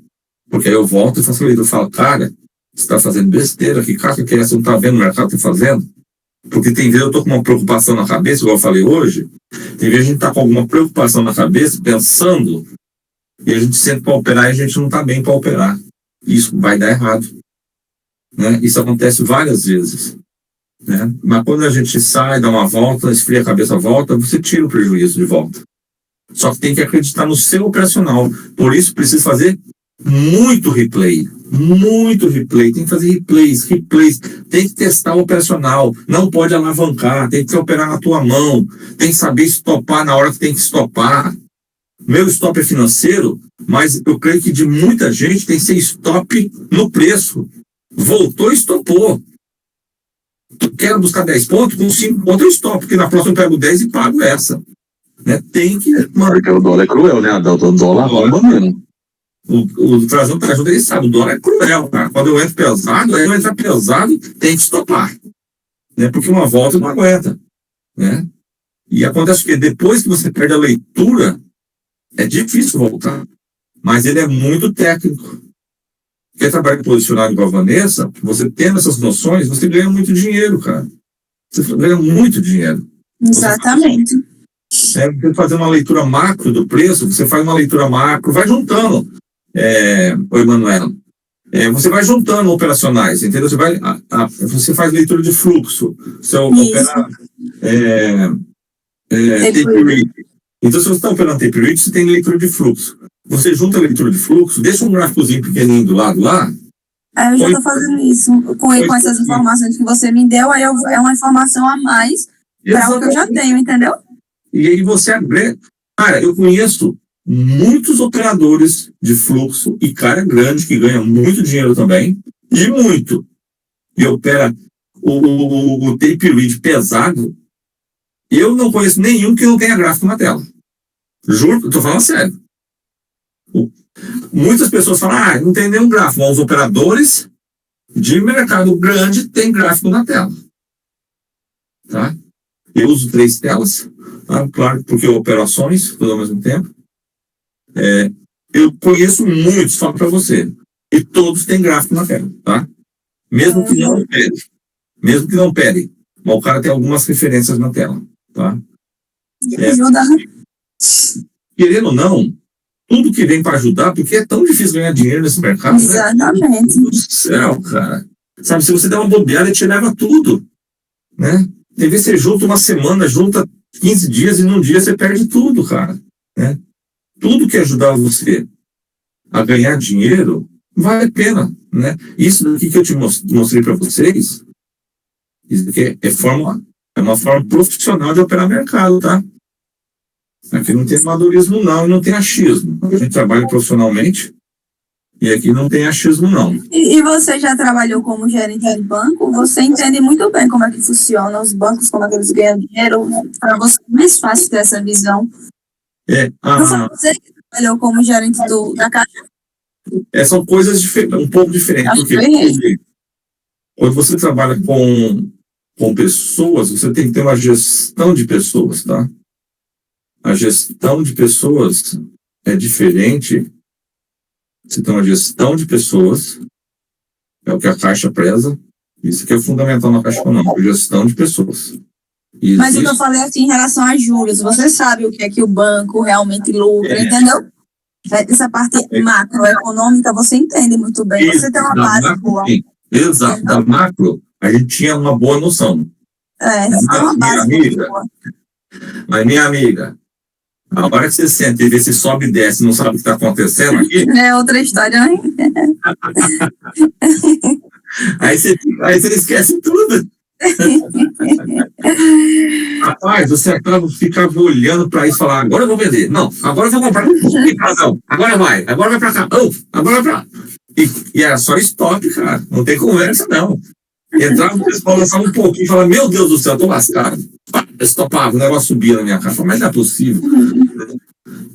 Porque aí eu volto e faço ali, eu falo, cara, você tá fazendo besteira, que casca que é essa? Não tá vendo o mercado tá fazendo? Porque tem vezes eu tô com uma preocupação na cabeça, igual eu falei hoje, tem vezes a gente tá com alguma preocupação na cabeça, pensando, e a gente senta para operar e a gente não tá bem para operar. Isso vai dar errado. Né? Isso acontece várias vezes. Né? Mas quando a gente sai, dá uma volta, esfria a cabeça, volta, você tira o prejuízo de volta. Só que tem que acreditar no seu operacional. Por isso precisa fazer muito replay. Muito replay. Tem que fazer replays. Tem que testar o operacional. Não pode alavancar. Tem que operar na tua mão. Tem que saber estopar na hora que tem que estopar. Meu stop é financeiro, mas eu creio que de muita gente tem que ser stop no preço. Voltou e estopou. Quero buscar 10 pontos, com 5 pontos eu stop, porque na próxima eu pego 10 e pago essa. Né? Tem que... Porque o dólar é cruel, né? O dólar rouba mesmo. O Frazão tá junto, ele sabe, o dólar é cruel, cara. Quando eu entro pesado, aí eu entro pesado, tem que estopar. Né? Porque uma volta não aguenta. Né? E acontece que depois que você perde a leitura, é difícil voltar. Mas ele é muito técnico. Quer trabalhar posicionado igual a Vanessa, você tendo essas noções, você ganha muito dinheiro, cara. Você ganha muito dinheiro. Exatamente. Você fazer uma leitura macro do preço, você faz uma leitura macro, vai juntando. Oi, Manuela. Você vai juntando operacionais, entendeu? Você faz leitura de fluxo. Você opera tape rate. Então, se você está operando tape rate, você tem leitura de fluxo. Você junta a leitura de fluxo, deixa um gráficozinho pequenininho do lado lá. Eu já estou fazendo isso. Com essas informações que você me deu, aí é uma informação a mais para o que eu já tenho, entendeu? E aí você agrega. Cara, eu conheço muitos operadores de fluxo e cara grande que ganha muito dinheiro também, e muito. E opera o tape read pesado. Eu não conheço nenhum que não tenha gráfico na tela. Juro, eu tô falando sério. Muitas pessoas falam, não tem nenhum gráfico. Mas os operadores de mercado grande têm gráfico na tela. Tá? Eu uso 3 telas, tá? Claro, porque eu opero ações tudo ao mesmo tempo. Eu conheço muitos, falo para você, e todos têm gráfico na tela, tá? Mesmo que não opere. Mesmo que não opere. Mas o cara tem algumas referências na tela, tá? Querendo ou não, tudo que vem para ajudar, porque é tão difícil ganhar dinheiro nesse mercado. Exatamente. Né? Meu Deus do céu, cara. Sabe, se você der uma bobeada, ele te leva tudo. Né? Tem vezes você junta uma semana, junta 15 dias e num dia você perde tudo, cara. Né? Tudo que ajudar você a ganhar dinheiro, vale a pena. Né? Isso daqui que eu te mostrei para vocês, isso aqui é uma forma profissional de operar mercado, tá? Aqui não tem amadorismo não, e não tem achismo. A gente trabalha profissionalmente e aqui não tem achismo não. E você já trabalhou como gerente de banco? Você entende muito bem como é que funciona os bancos, como é que eles ganham dinheiro. Para você é mais fácil ter essa visão. Não foi você que trabalhou como gerente da Caixa? São coisas um pouco diferentes. Quando você trabalha com pessoas, você tem que ter uma gestão de pessoas, tá? A gestão de pessoas é diferente. Você tem uma gestão de pessoas, é o que a Caixa preza. Isso que é fundamental na Caixa Econômica, gestão de pessoas. E Mas o que eu existe- falei assim em relação a juros, você sabe o que é que o banco realmente lucra, É. entendeu? Essa parte macroeconômica você entende muito bem, você tem uma da base macro, boa. sim. Exato, da macro, a gente tinha uma boa noção. Você tem uma Minha base amiga. muito boa. Mas, minha amiga, a hora que você senta e vê se sobe e desce, não sabe o que está acontecendo aqui, É outra história, né? aí você esquece tudo. Rapaz, você ficava olhando para isso e falar, agora eu vou vender. Não, agora eu vou comprar. Tem razão. Agora vai para cá. Oh, agora vai para lá. E era só stop, cara. Não tem conversa, não. Entrava no pessoal, lançava um pouquinho e falava, meu Deus do céu, eu tô lascado. Pá, estopava, o negócio subia na minha cara. Mas não é possível.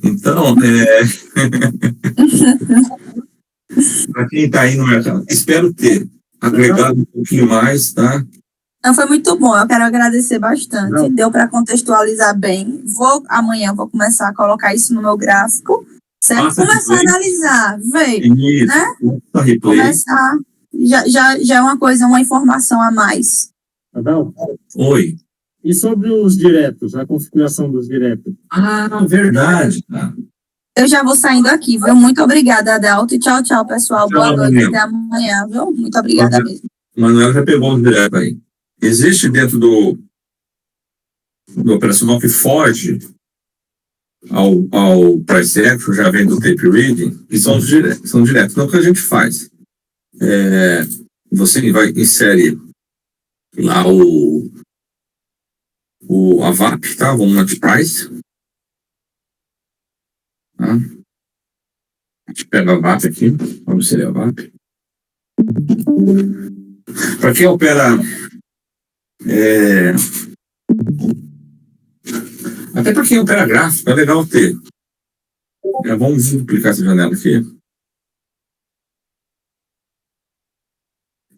Então, para quem está aí no mercado, espero ter agregado um pouquinho mais, tá? Então foi muito bom, eu quero agradecer bastante. Deu para contextualizar bem. Amanhã eu vou começar a colocar isso no meu gráfico, certo? Faça Começar a replay. analisar, ver, Isso, né? replay. Começar. Já é uma coisa, uma informação a mais. Adão, Oi. e sobre os diretos, a configuração dos diretos? Ah, verdade. Tá. Eu já vou saindo aqui, viu? Muito obrigada, Adalto. E tchau, tchau, pessoal. Tchau, Boa noite, Daniel. até amanhã, viu? Muito obrigada Uhum. mesmo. Manuel já pegou o direto aí. Existe dentro do operacional que foge ao price action, já vem do tape reading, que são diretos. Então, o que a gente faz? Você insere lá a VAP, tá? Vamos na price. Tá? A gente pega a VAP aqui. Vamos inserir a VAP. Para quem opera até para quem opera gráfico, é legal ter. Vamos duplicar essa janela aqui.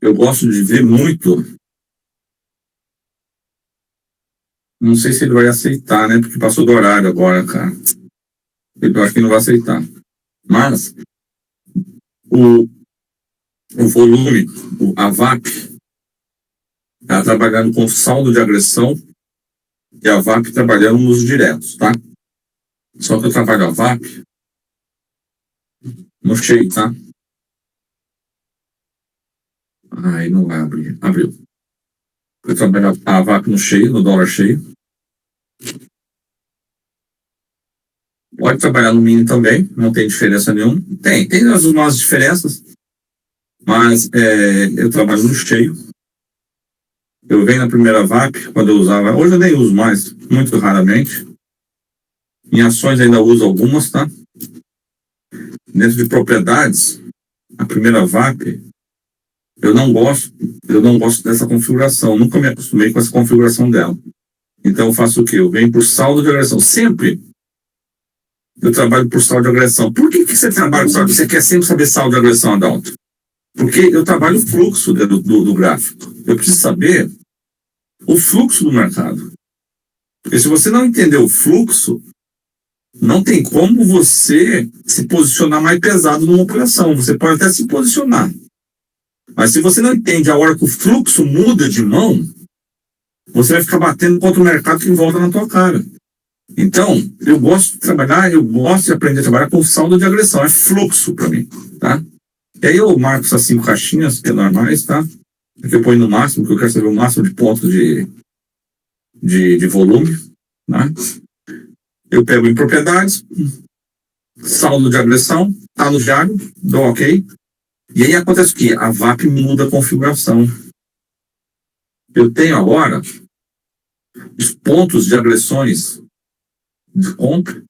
Eu gosto de ver muito. Não sei se ele vai aceitar, né? Porque passou do horário agora, cara. Eu acho que não vai aceitar. Mas o volume, a VAP, ela trabalhando com saldo de agressão e a VAP trabalhando nos diretos, tá? Só que eu trabalho a VAP no cheio, tá? Ai, não vai abrir. Abriu. Eu trabalho a VAP no cheio, no dólar cheio. Pode trabalhar no mini também, não tem diferença nenhuma. Tem umas diferenças, mas eu trabalho no cheio. Eu venho na primeira VAP, quando eu usava, hoje eu nem uso mais, muito raramente. Em ações ainda uso algumas, tá? Dentro de propriedades, a primeira VAP, eu não gosto dessa configuração, nunca me acostumei com essa configuração dela. Então eu faço o quê? Eu venho por saldo de agressão. Sempre eu trabalho por saldo de agressão. Por que você trabalha por saldo? Você quer sempre saber saldo de agressão, Adalto? Porque eu trabalho o fluxo do gráfico. Eu preciso saber o fluxo do mercado. Porque se você não entender o fluxo, não tem como você se posicionar mais pesado numa operação. Você pode até se posicionar. Mas se você não entende a hora que o fluxo muda de mão, você vai ficar batendo contra o mercado que volta na tua cara. Então, eu gosto de trabalhar, eu gosto de aprender a trabalhar com saldo de agressão. É fluxo para mim, tá? E aí eu marco essas 5 caixinhas, que é normais, tá? Aqui eu ponho no máximo, porque eu quero saber o máximo de pontos de volume, né? Eu pego em propriedades, saldo de agressão, tá no diário, dou ok. E aí acontece o quê? A VAP muda a configuração. Eu tenho agora os pontos de agressões de compra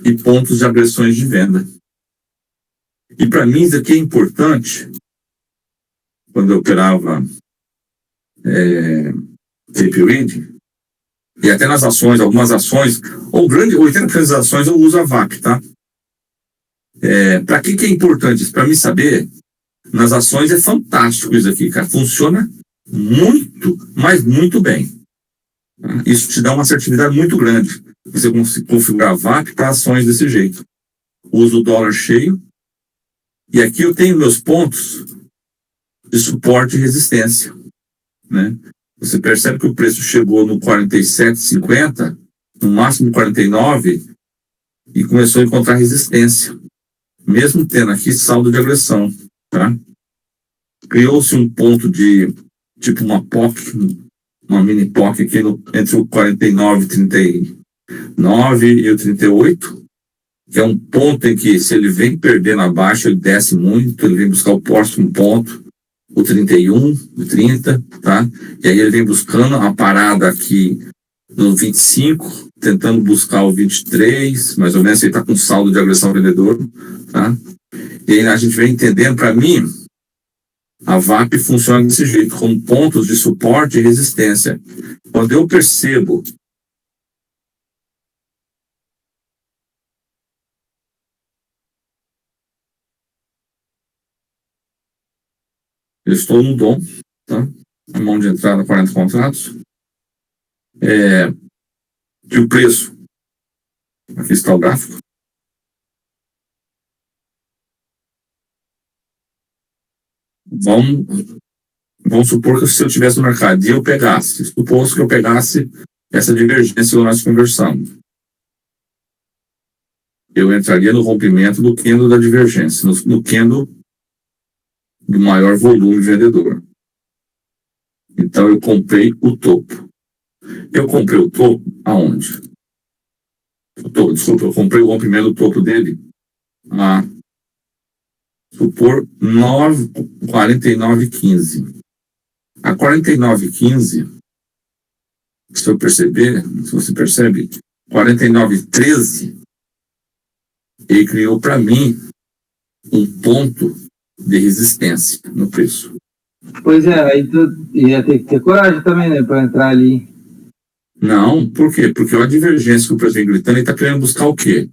e pontos de agressões de venda. E para mim isso aqui é importante. Quando eu operava tape reading, e até nas ações, algumas ações, ou 80% das ações eu uso a VAP, tá? Para que é importante isso? Para mim saber Nas ações é fantástico isso aqui, cara. Funciona muito, mas muito bem. Tá? Isso te dá uma assertividade muito grande. Você configurar VAP para ações desse jeito. Uso o dólar cheio. E aqui eu tenho meus pontos de suporte e resistência. Né? Você percebe que o preço chegou no 47,50, no máximo 49, e começou a encontrar resistência. Mesmo tendo aqui saldo de agressão. Tá? Criou-se um ponto de tipo uma POC, uma mini POC aqui entre o 49,39 e o 38, que é um ponto em que, se ele vem perdendo abaixo, ele desce muito, ele vem buscar o próximo ponto, o 31, o 30, tá? E aí ele vem buscando a parada aqui no 25, tentando buscar o 23, mais ou menos, ele está com saldo de agressão vendedor, tá? E aí a gente vem entendendo, para mim, a VAP funciona desse jeito, com pontos de suporte e resistência. Quando eu percebo eu estou no DOM, tá? A mão de entrada 40 contratos. Que o preço, aqui está o gráfico. Vamos supor que se eu estivesse no mercado e eu pegasse, suposto que eu pegasse essa divergência que nós conversamos, eu entraria no rompimento do candle da divergência, no candle do maior volume vendedor. Então eu comprei o topo. Eu comprei o topo aonde? Desculpa, eu comprei o rompimento do topo dele a supor 49,15. A 49,15, se você percebe, 49,13, ele criou para mim um ponto de resistência no preço. Pois é, aí tu ia ter que ter coragem também, né, para entrar ali. Não, por quê? Porque a divergência que o preço vem gritando, ele está querendo buscar o quê?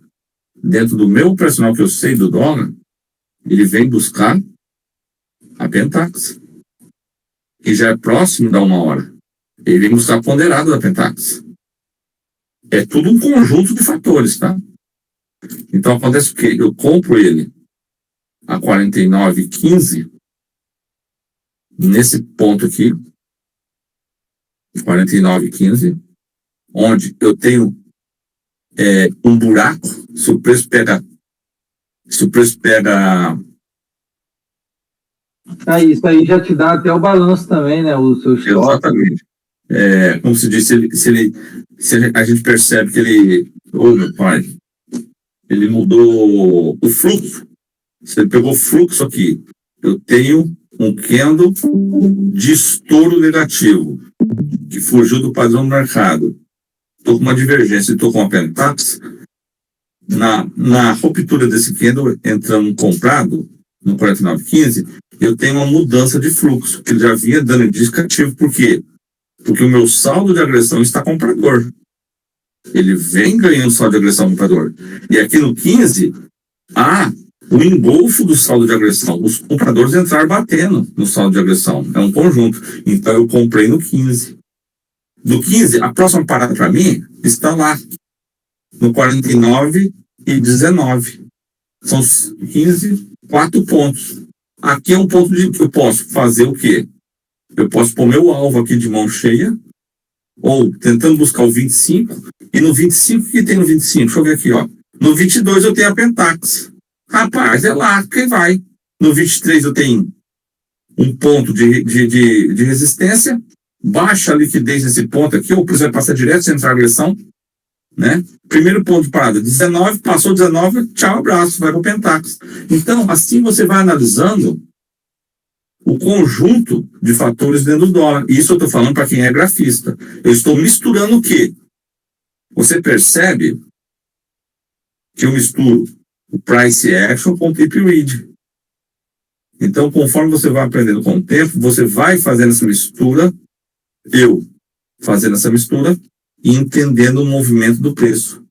Dentro do meu operacional que eu sei do dólar, ele vem buscar a Pentax, que já é próximo da 1 hora. Ele vem buscar a ponderada da Pentax. É tudo um conjunto de fatores, tá? Então acontece o quê? Eu compro ele a 49,15, nesse ponto aqui, 49,15, onde eu tenho um buraco, se o preço pega Isso aí já te dá até o balanço também, né? O seu estoque. Exatamente. Como se diz, se a gente percebe que ele, meu pai, ele mudou o fluxo. Se ele pegou o fluxo aqui, eu tenho um candle de estouro negativo, que fugiu do padrão do mercado. Estou com uma divergência, estou com uma Pentax. Na ruptura desse candle, entrando comprado, no 49,15, eu tenho uma mudança de fluxo, que ele já vinha dando indicativo. Por quê? Porque o meu saldo de agressão está comprador. Ele vem ganhando saldo de agressão comprador. E aqui no 15, o engolfo do saldo de agressão. Os compradores entraram batendo no saldo de agressão. É um conjunto. Então eu comprei no 15. Do 15, a próxima parada para mim está lá, no 49,19. São 15, 4 pontos. Aqui é um ponto que eu posso fazer o quê? Eu posso pôr meu alvo aqui de mão cheia, ou tentando buscar o 25, e no 25, o que tem no 25? Deixa eu ver aqui, ó. No 22 eu tenho a Pentax. Rapaz, é lá quem vai. No 23 eu tenho um ponto de resistência, baixa a liquidez nesse ponto aqui, ou o preço vai passar direto sem entrar agressão, né? Primeiro ponto de parada, 19, passou 19, tchau, abraço, vai para o Pentax. Então, assim você vai analisando o conjunto de fatores dentro do dólar. Isso eu estou falando para quem é grafista. Eu estou misturando o quê? Você percebe que eu misturo o price action com o tape read. Então, conforme você vai aprendendo com o tempo, você vai fazendo essa mistura, eu fazendo essa mistura e entendendo o movimento do preço.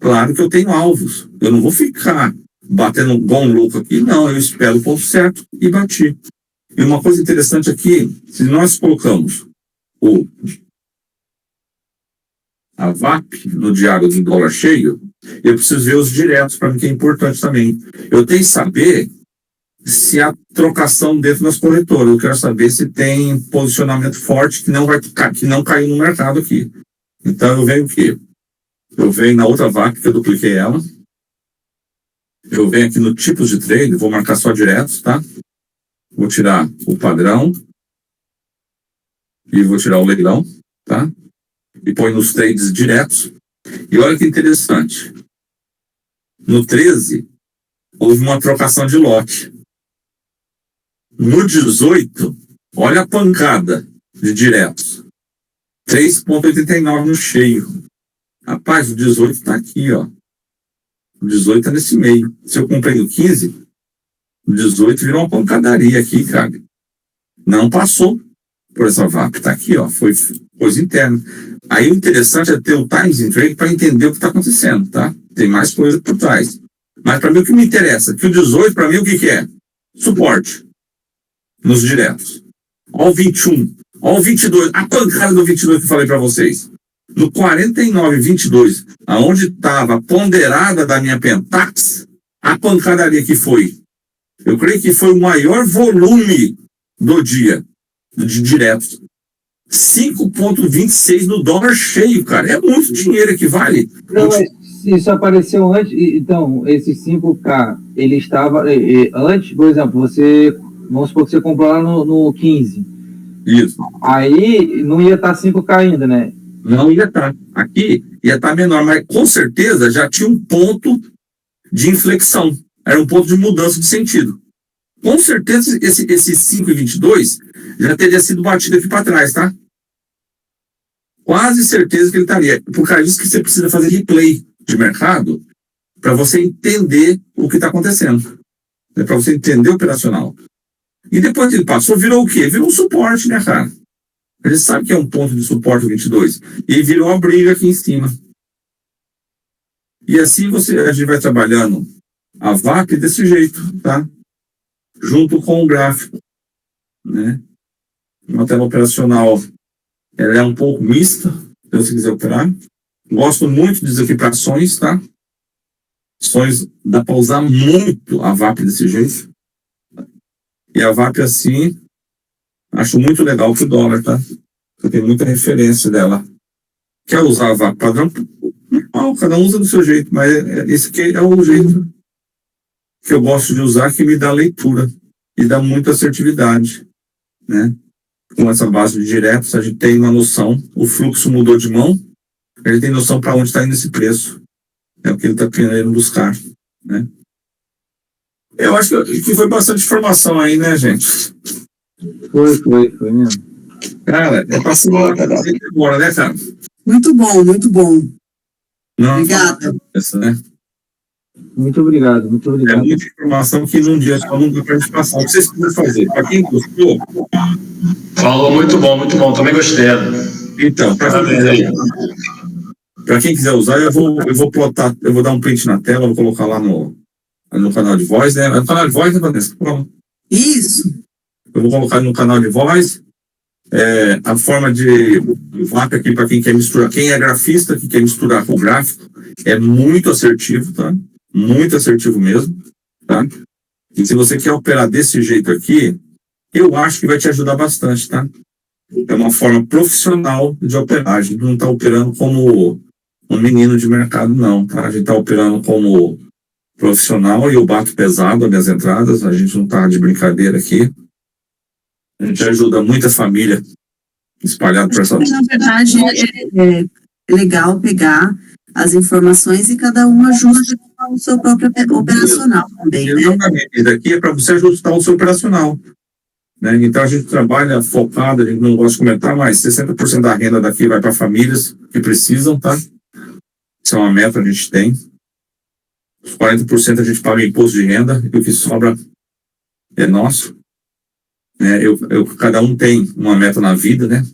Claro que eu tenho alvos. Eu não vou ficar batendo um bom louco aqui. Não, eu espero o ponto certo e bati. E uma coisa interessante aqui, se nós colocamos a VAP no diário do dólar cheio, eu preciso ver os diretos, para mim que é importante também. Eu tenho que saber se há trocação dentro das corretoras. Eu quero saber se tem posicionamento forte que não caiu no mercado aqui. Então eu venho o quê? Eu venho na outra VAP, que eu dupliquei ela. Eu venho aqui no tipos de trade, vou marcar só diretos, tá? Vou tirar o padrão. E vou tirar o leilão, tá? E põe nos trades diretos. E olha que interessante. No 13, houve uma trocação de lote. No 18, olha a pancada de diretos. 3,89 no cheio. Rapaz, o 18 está aqui, ó. O 18 está nesse meio. Se eu comprei no 15, o 18 virou uma pancadaria aqui, cara. Não passou por essa VAP. Está aqui, ó. Foi coisa interna. Aí o interessante é ter o Times in Trade para entender o que está acontecendo, tá? Tem mais coisa por trás. Mas para mim o que me interessa, que o 18, para mim o que é? Suporte. Nos diretos. Ó o 21. Ó o 22. A pancada do 22 que eu falei para vocês. No 49,22, aonde estava a ponderada da minha Pentax, a pancadaria que foi. Eu creio que foi o maior volume do dia, de diretos. 5,26 no dólar cheio, cara. É muito dinheiro que vale. Não, mas isso apareceu antes. Então, esses 5K, ele estava antes, por exemplo, vamos supor que você comprou lá no 15. Isso. Aí não ia estar 5K ainda, né? Não ia estar. Aqui ia estar menor, mas com certeza já tinha um ponto de inflexão. Era um ponto de mudança de sentido. Com certeza esse 5,22 já teria sido batido aqui para trás, tá? Quase certeza que ele estaria. Por causa disso que você precisa fazer replay de mercado para você entender o que está acontecendo. Para você entender o operacional. E depois que ele passou, virou o quê? Virou um suporte, né, cara? A gente sabe que é um ponto de suporte 22. E virou uma briga aqui em cima. E assim a gente vai trabalhando a VAP desse jeito, tá? Junto com o gráfico, né? Uma tela operacional, ela é um pouco mista, se você quiser operar. Gosto muito disso aqui para ações, tá? Ações, dá para usar muito a VAP desse jeito. E a VAP assim, acho muito legal que o dólar, tá? Eu tenho muita referência dela. Quer usar a VAP padrão? Não, cada um usa do seu jeito, mas esse aqui é o jeito que eu gosto de usar, que me dá leitura e dá muita assertividade, né? Com essa base de diretos, a gente tem uma noção, o fluxo mudou de mão, a gente tem noção para onde está indo esse preço. É o que ele está querendo buscar, né? Eu acho que foi bastante informação aí, né, gente? Foi mesmo. Cara, é para cima agora, né, cara? Muito bom, muito bom. Não, Obrigada. Né? Muito obrigado. É muita informação que num dia só não dá para a gente passar. O que vocês podem fazer? Para quem gostou... Falou, muito bom. Também gostei. Então, para quem quiser usar, eu vou plotar, eu vou dar um print na tela, vou colocar lá no canal de voz, né? No canal de voz, né, Vanessa? Isso. Eu vou colocar no canal de voz. A forma de VAP aqui para quem quer misturar, quem é grafista, que quer misturar com o gráfico, é muito assertivo, tá? Muito assertivo mesmo, tá? E se você quer operar desse jeito aqui, eu acho que vai te ajudar bastante, tá? É uma forma profissional de operar. A gente não está operando como um menino de mercado, não, tá? A gente está operando como profissional e eu bato pesado as minhas entradas, a gente não está de brincadeira aqui. A gente ajuda muita família espalhada por essa... Na verdade, é legal pegar as informações e cada um ajusta o seu próprio operacional também, né? Exatamente. Isso aqui é para você ajustar o seu operacional. Né? Então, a gente trabalha focado, a gente não gosta de comentar, mas 60% da renda daqui vai para famílias que precisam, tá? Isso é uma meta que a gente tem. Os 40% a gente paga imposto de renda e o que sobra é nosso. Cada um tem uma meta na vida, né?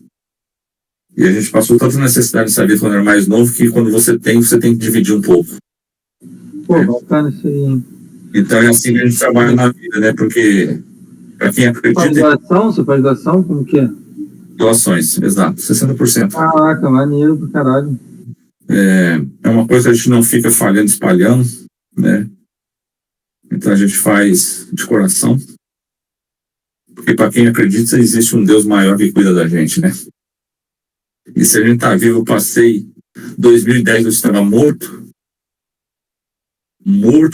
E a gente passou tanta necessidade de saber quando era mais novo que quando você tem que dividir um pouco. Pô, bacana isso aí. Então é assim que a gente trabalha na vida, né? Porque para quem acredita... Você faz doação? Como que é? Doações, exato, 60%. Caraca, maneiro pro caralho. É uma coisa que a gente não fica falhando, espalhando, né? Então a gente faz de coração. Porque para quem acredita, existe um Deus maior que cuida da gente, né? E se a gente tá vivo, eu passei 2010, eu estava morto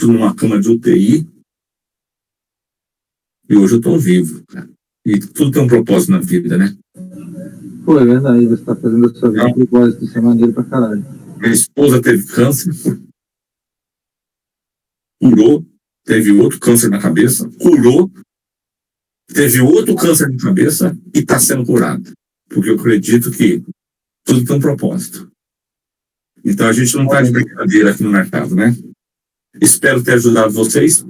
numa cama de UTI, e hoje eu tô vivo, cara. E tudo tem um propósito na vida, né? Pô, é verdade, você tá fazendo a sua vida um propósito, isso é maneiro pra caralho. Minha esposa teve câncer, curou, teve outro câncer na cabeça, curou, teve outro câncer na cabeça e está sendo curado. Porque eu acredito que tudo tem um propósito. Então a gente não está de brincadeira aqui no mercado, né? Espero ter ajudado vocês.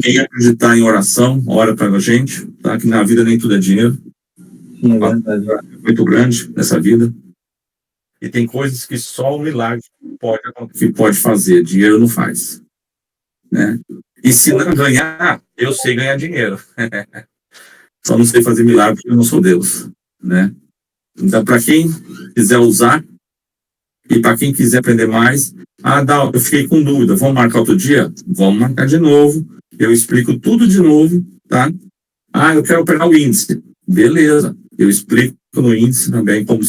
Quem acreditar em oração, ora para a gente, tá? Que na vida nem tudo é dinheiro. Sim, é verdade. É muito grande nessa vida. E tem coisas que só o milagre pode fazer. Dinheiro não faz. Né? E se não ganhar, eu sei ganhar dinheiro. Só não sei fazer milagre porque eu não sou Deus. Né? Então, para quem quiser usar e para quem quiser aprender mais, eu fiquei com dúvida. Vamos marcar outro dia? Vamos marcar de novo. Eu explico tudo de novo, tá? Eu quero operar o índice. Beleza. Eu explico no índice também como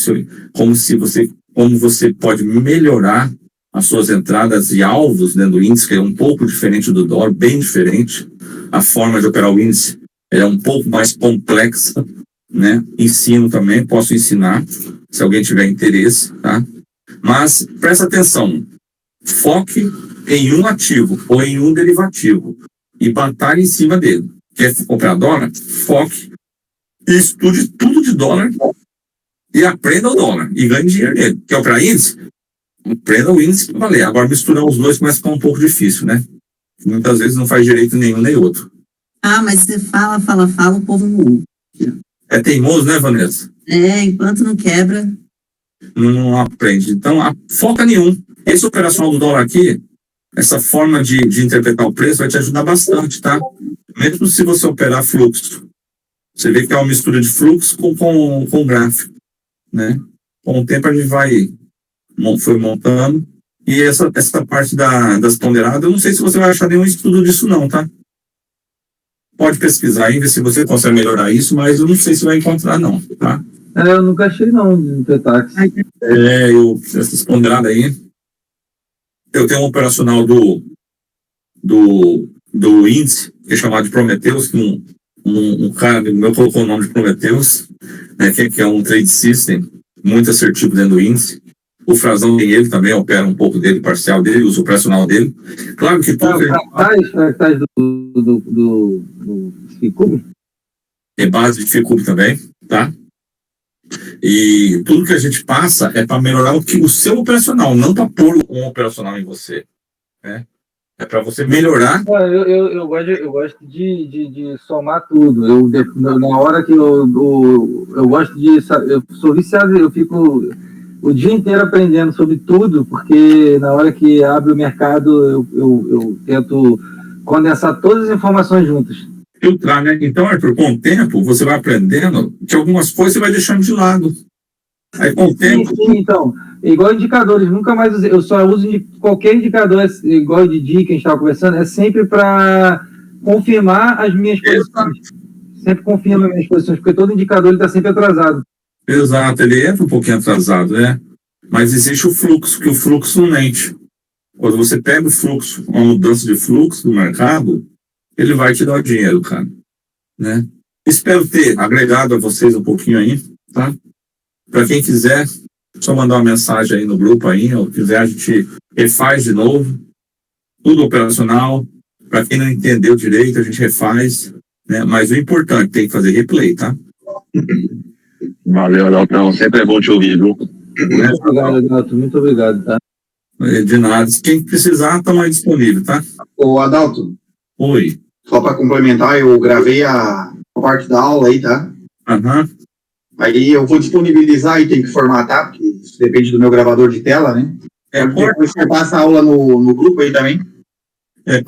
você pode melhorar as suas entradas e alvos dentro do índice, que é um pouco diferente do dólar, bem diferente. A forma de operar o índice é um pouco mais complexa, né? Ensino também, posso ensinar, se alguém tiver interesse, tá? Mas presta atenção, foque em um ativo ou em um derivativo e batalhe em cima dele. Quer comprar dólar? Foque e estude tudo de dólar e aprenda o dólar e ganhe dinheiro nele. Quer operar índice? Aprenda o índice para valer. Agora misturar os dois começa a ficar um pouco difícil, né? Muitas vezes não faz direito nenhum nem outro. Mas você fala, o povo não ouve. É teimoso, né, Vanessa? Enquanto não quebra. Não aprende. Então, foca em um. Esse operacional do dólar aqui, essa forma de interpretar o preço vai te ajudar bastante, tá? Mesmo se você operar fluxo. Você vê que é uma mistura de fluxo com gráfico, né? Com o tempo a gente foi montando. E essa parte das ponderadas, eu não sei se você vai achar nenhum estudo disso não, tá? Pode pesquisar aí, ver se você consegue melhorar isso, mas eu não sei se vai encontrar não, tá? Eu nunca achei não, de Petax. Essas ponderadas aí. Eu tenho um operacional do índice, que é chamado de Prometheus, que um cara meu colocou o nome de Prometheus, né, que é um trade system muito assertivo dentro do índice. O Frazão tem ele também, opera um pouco dele, parcial dele, usa o operacional dele. Claro que tudo... Fractais do FICUB? É base de FICUB também, tá? E tudo que a gente passa é para melhorar o seu operacional, não para pôr um operacional em você, né? É para você melhorar. Eu gosto de somar tudo. Na hora que eu gosto de... Eu sou viciado, eu fico o dia inteiro aprendendo sobre tudo, porque na hora que abre o mercado, eu tento condensar todas as informações juntas. Filtrar, né? Então, Arthur, com o tempo, você vai aprendendo que algumas coisas você vai deixando de lado. Aí, com o tempo... Sim, então, igual indicadores, nunca mais usei, eu só uso qualquer indicador, igual de dia que a gente estava conversando, é sempre para confirmar as minhas posições. Sempre confirma as minhas posições, porque todo indicador está sempre atrasado. Exato, ele entra um pouquinho atrasado, né? Mas existe o fluxo, que o fluxo não mente. Quando você pega o fluxo, uma mudança de fluxo do mercado, ele vai te dar o dinheiro, cara, né? Espero ter agregado a vocês um pouquinho aí, tá? Para quem quiser, só mandar uma mensagem aí no grupo aí, ou quiser a gente refaz de novo, tudo operacional. Para quem não entendeu direito, a gente refaz, né? Mas o importante, tem que fazer replay, tá? Valeu, Adaltão. Sempre é bom te ouvir, viu? Muito obrigado, Adalto. Muito obrigado, tá? De nada. Quem precisar, estamos aí disponível, tá? Ô, Adalto. Oi. Só para complementar, eu gravei a parte da aula aí, tá? Aí eu vou disponibilizar e tem que formatar, porque isso depende do meu gravador de tela, né? Depois você passa a aula no grupo aí também.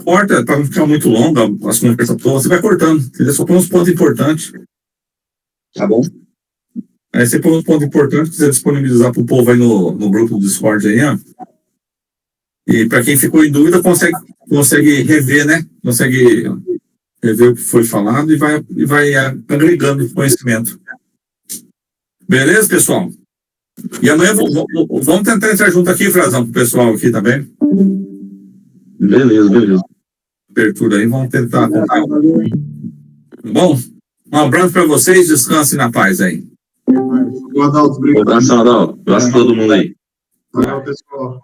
corta para não ficar muito longa as conversas todas. Você vai cortando, entendeu? Só põe uns pontos importantes. Tá bom? Aí você põe uns pontos importantes que quiser disponibilizar para o povo aí no grupo do Discord aí, ó. E para quem ficou em dúvida, consegue rever, né? Consegue rever o que foi falado e vai agregando conhecimento. Beleza, pessoal? E amanhã vamos tentar entrar junto aqui, Frazão, com o pessoal aqui também. Beleza. Abertura aí, vamos tentar. Bom, um abraço para vocês, descansem na paz aí. Boa, Adalto. Um abraço, Adalto. Um abraço a todo mundo aí. Valeu, pessoal.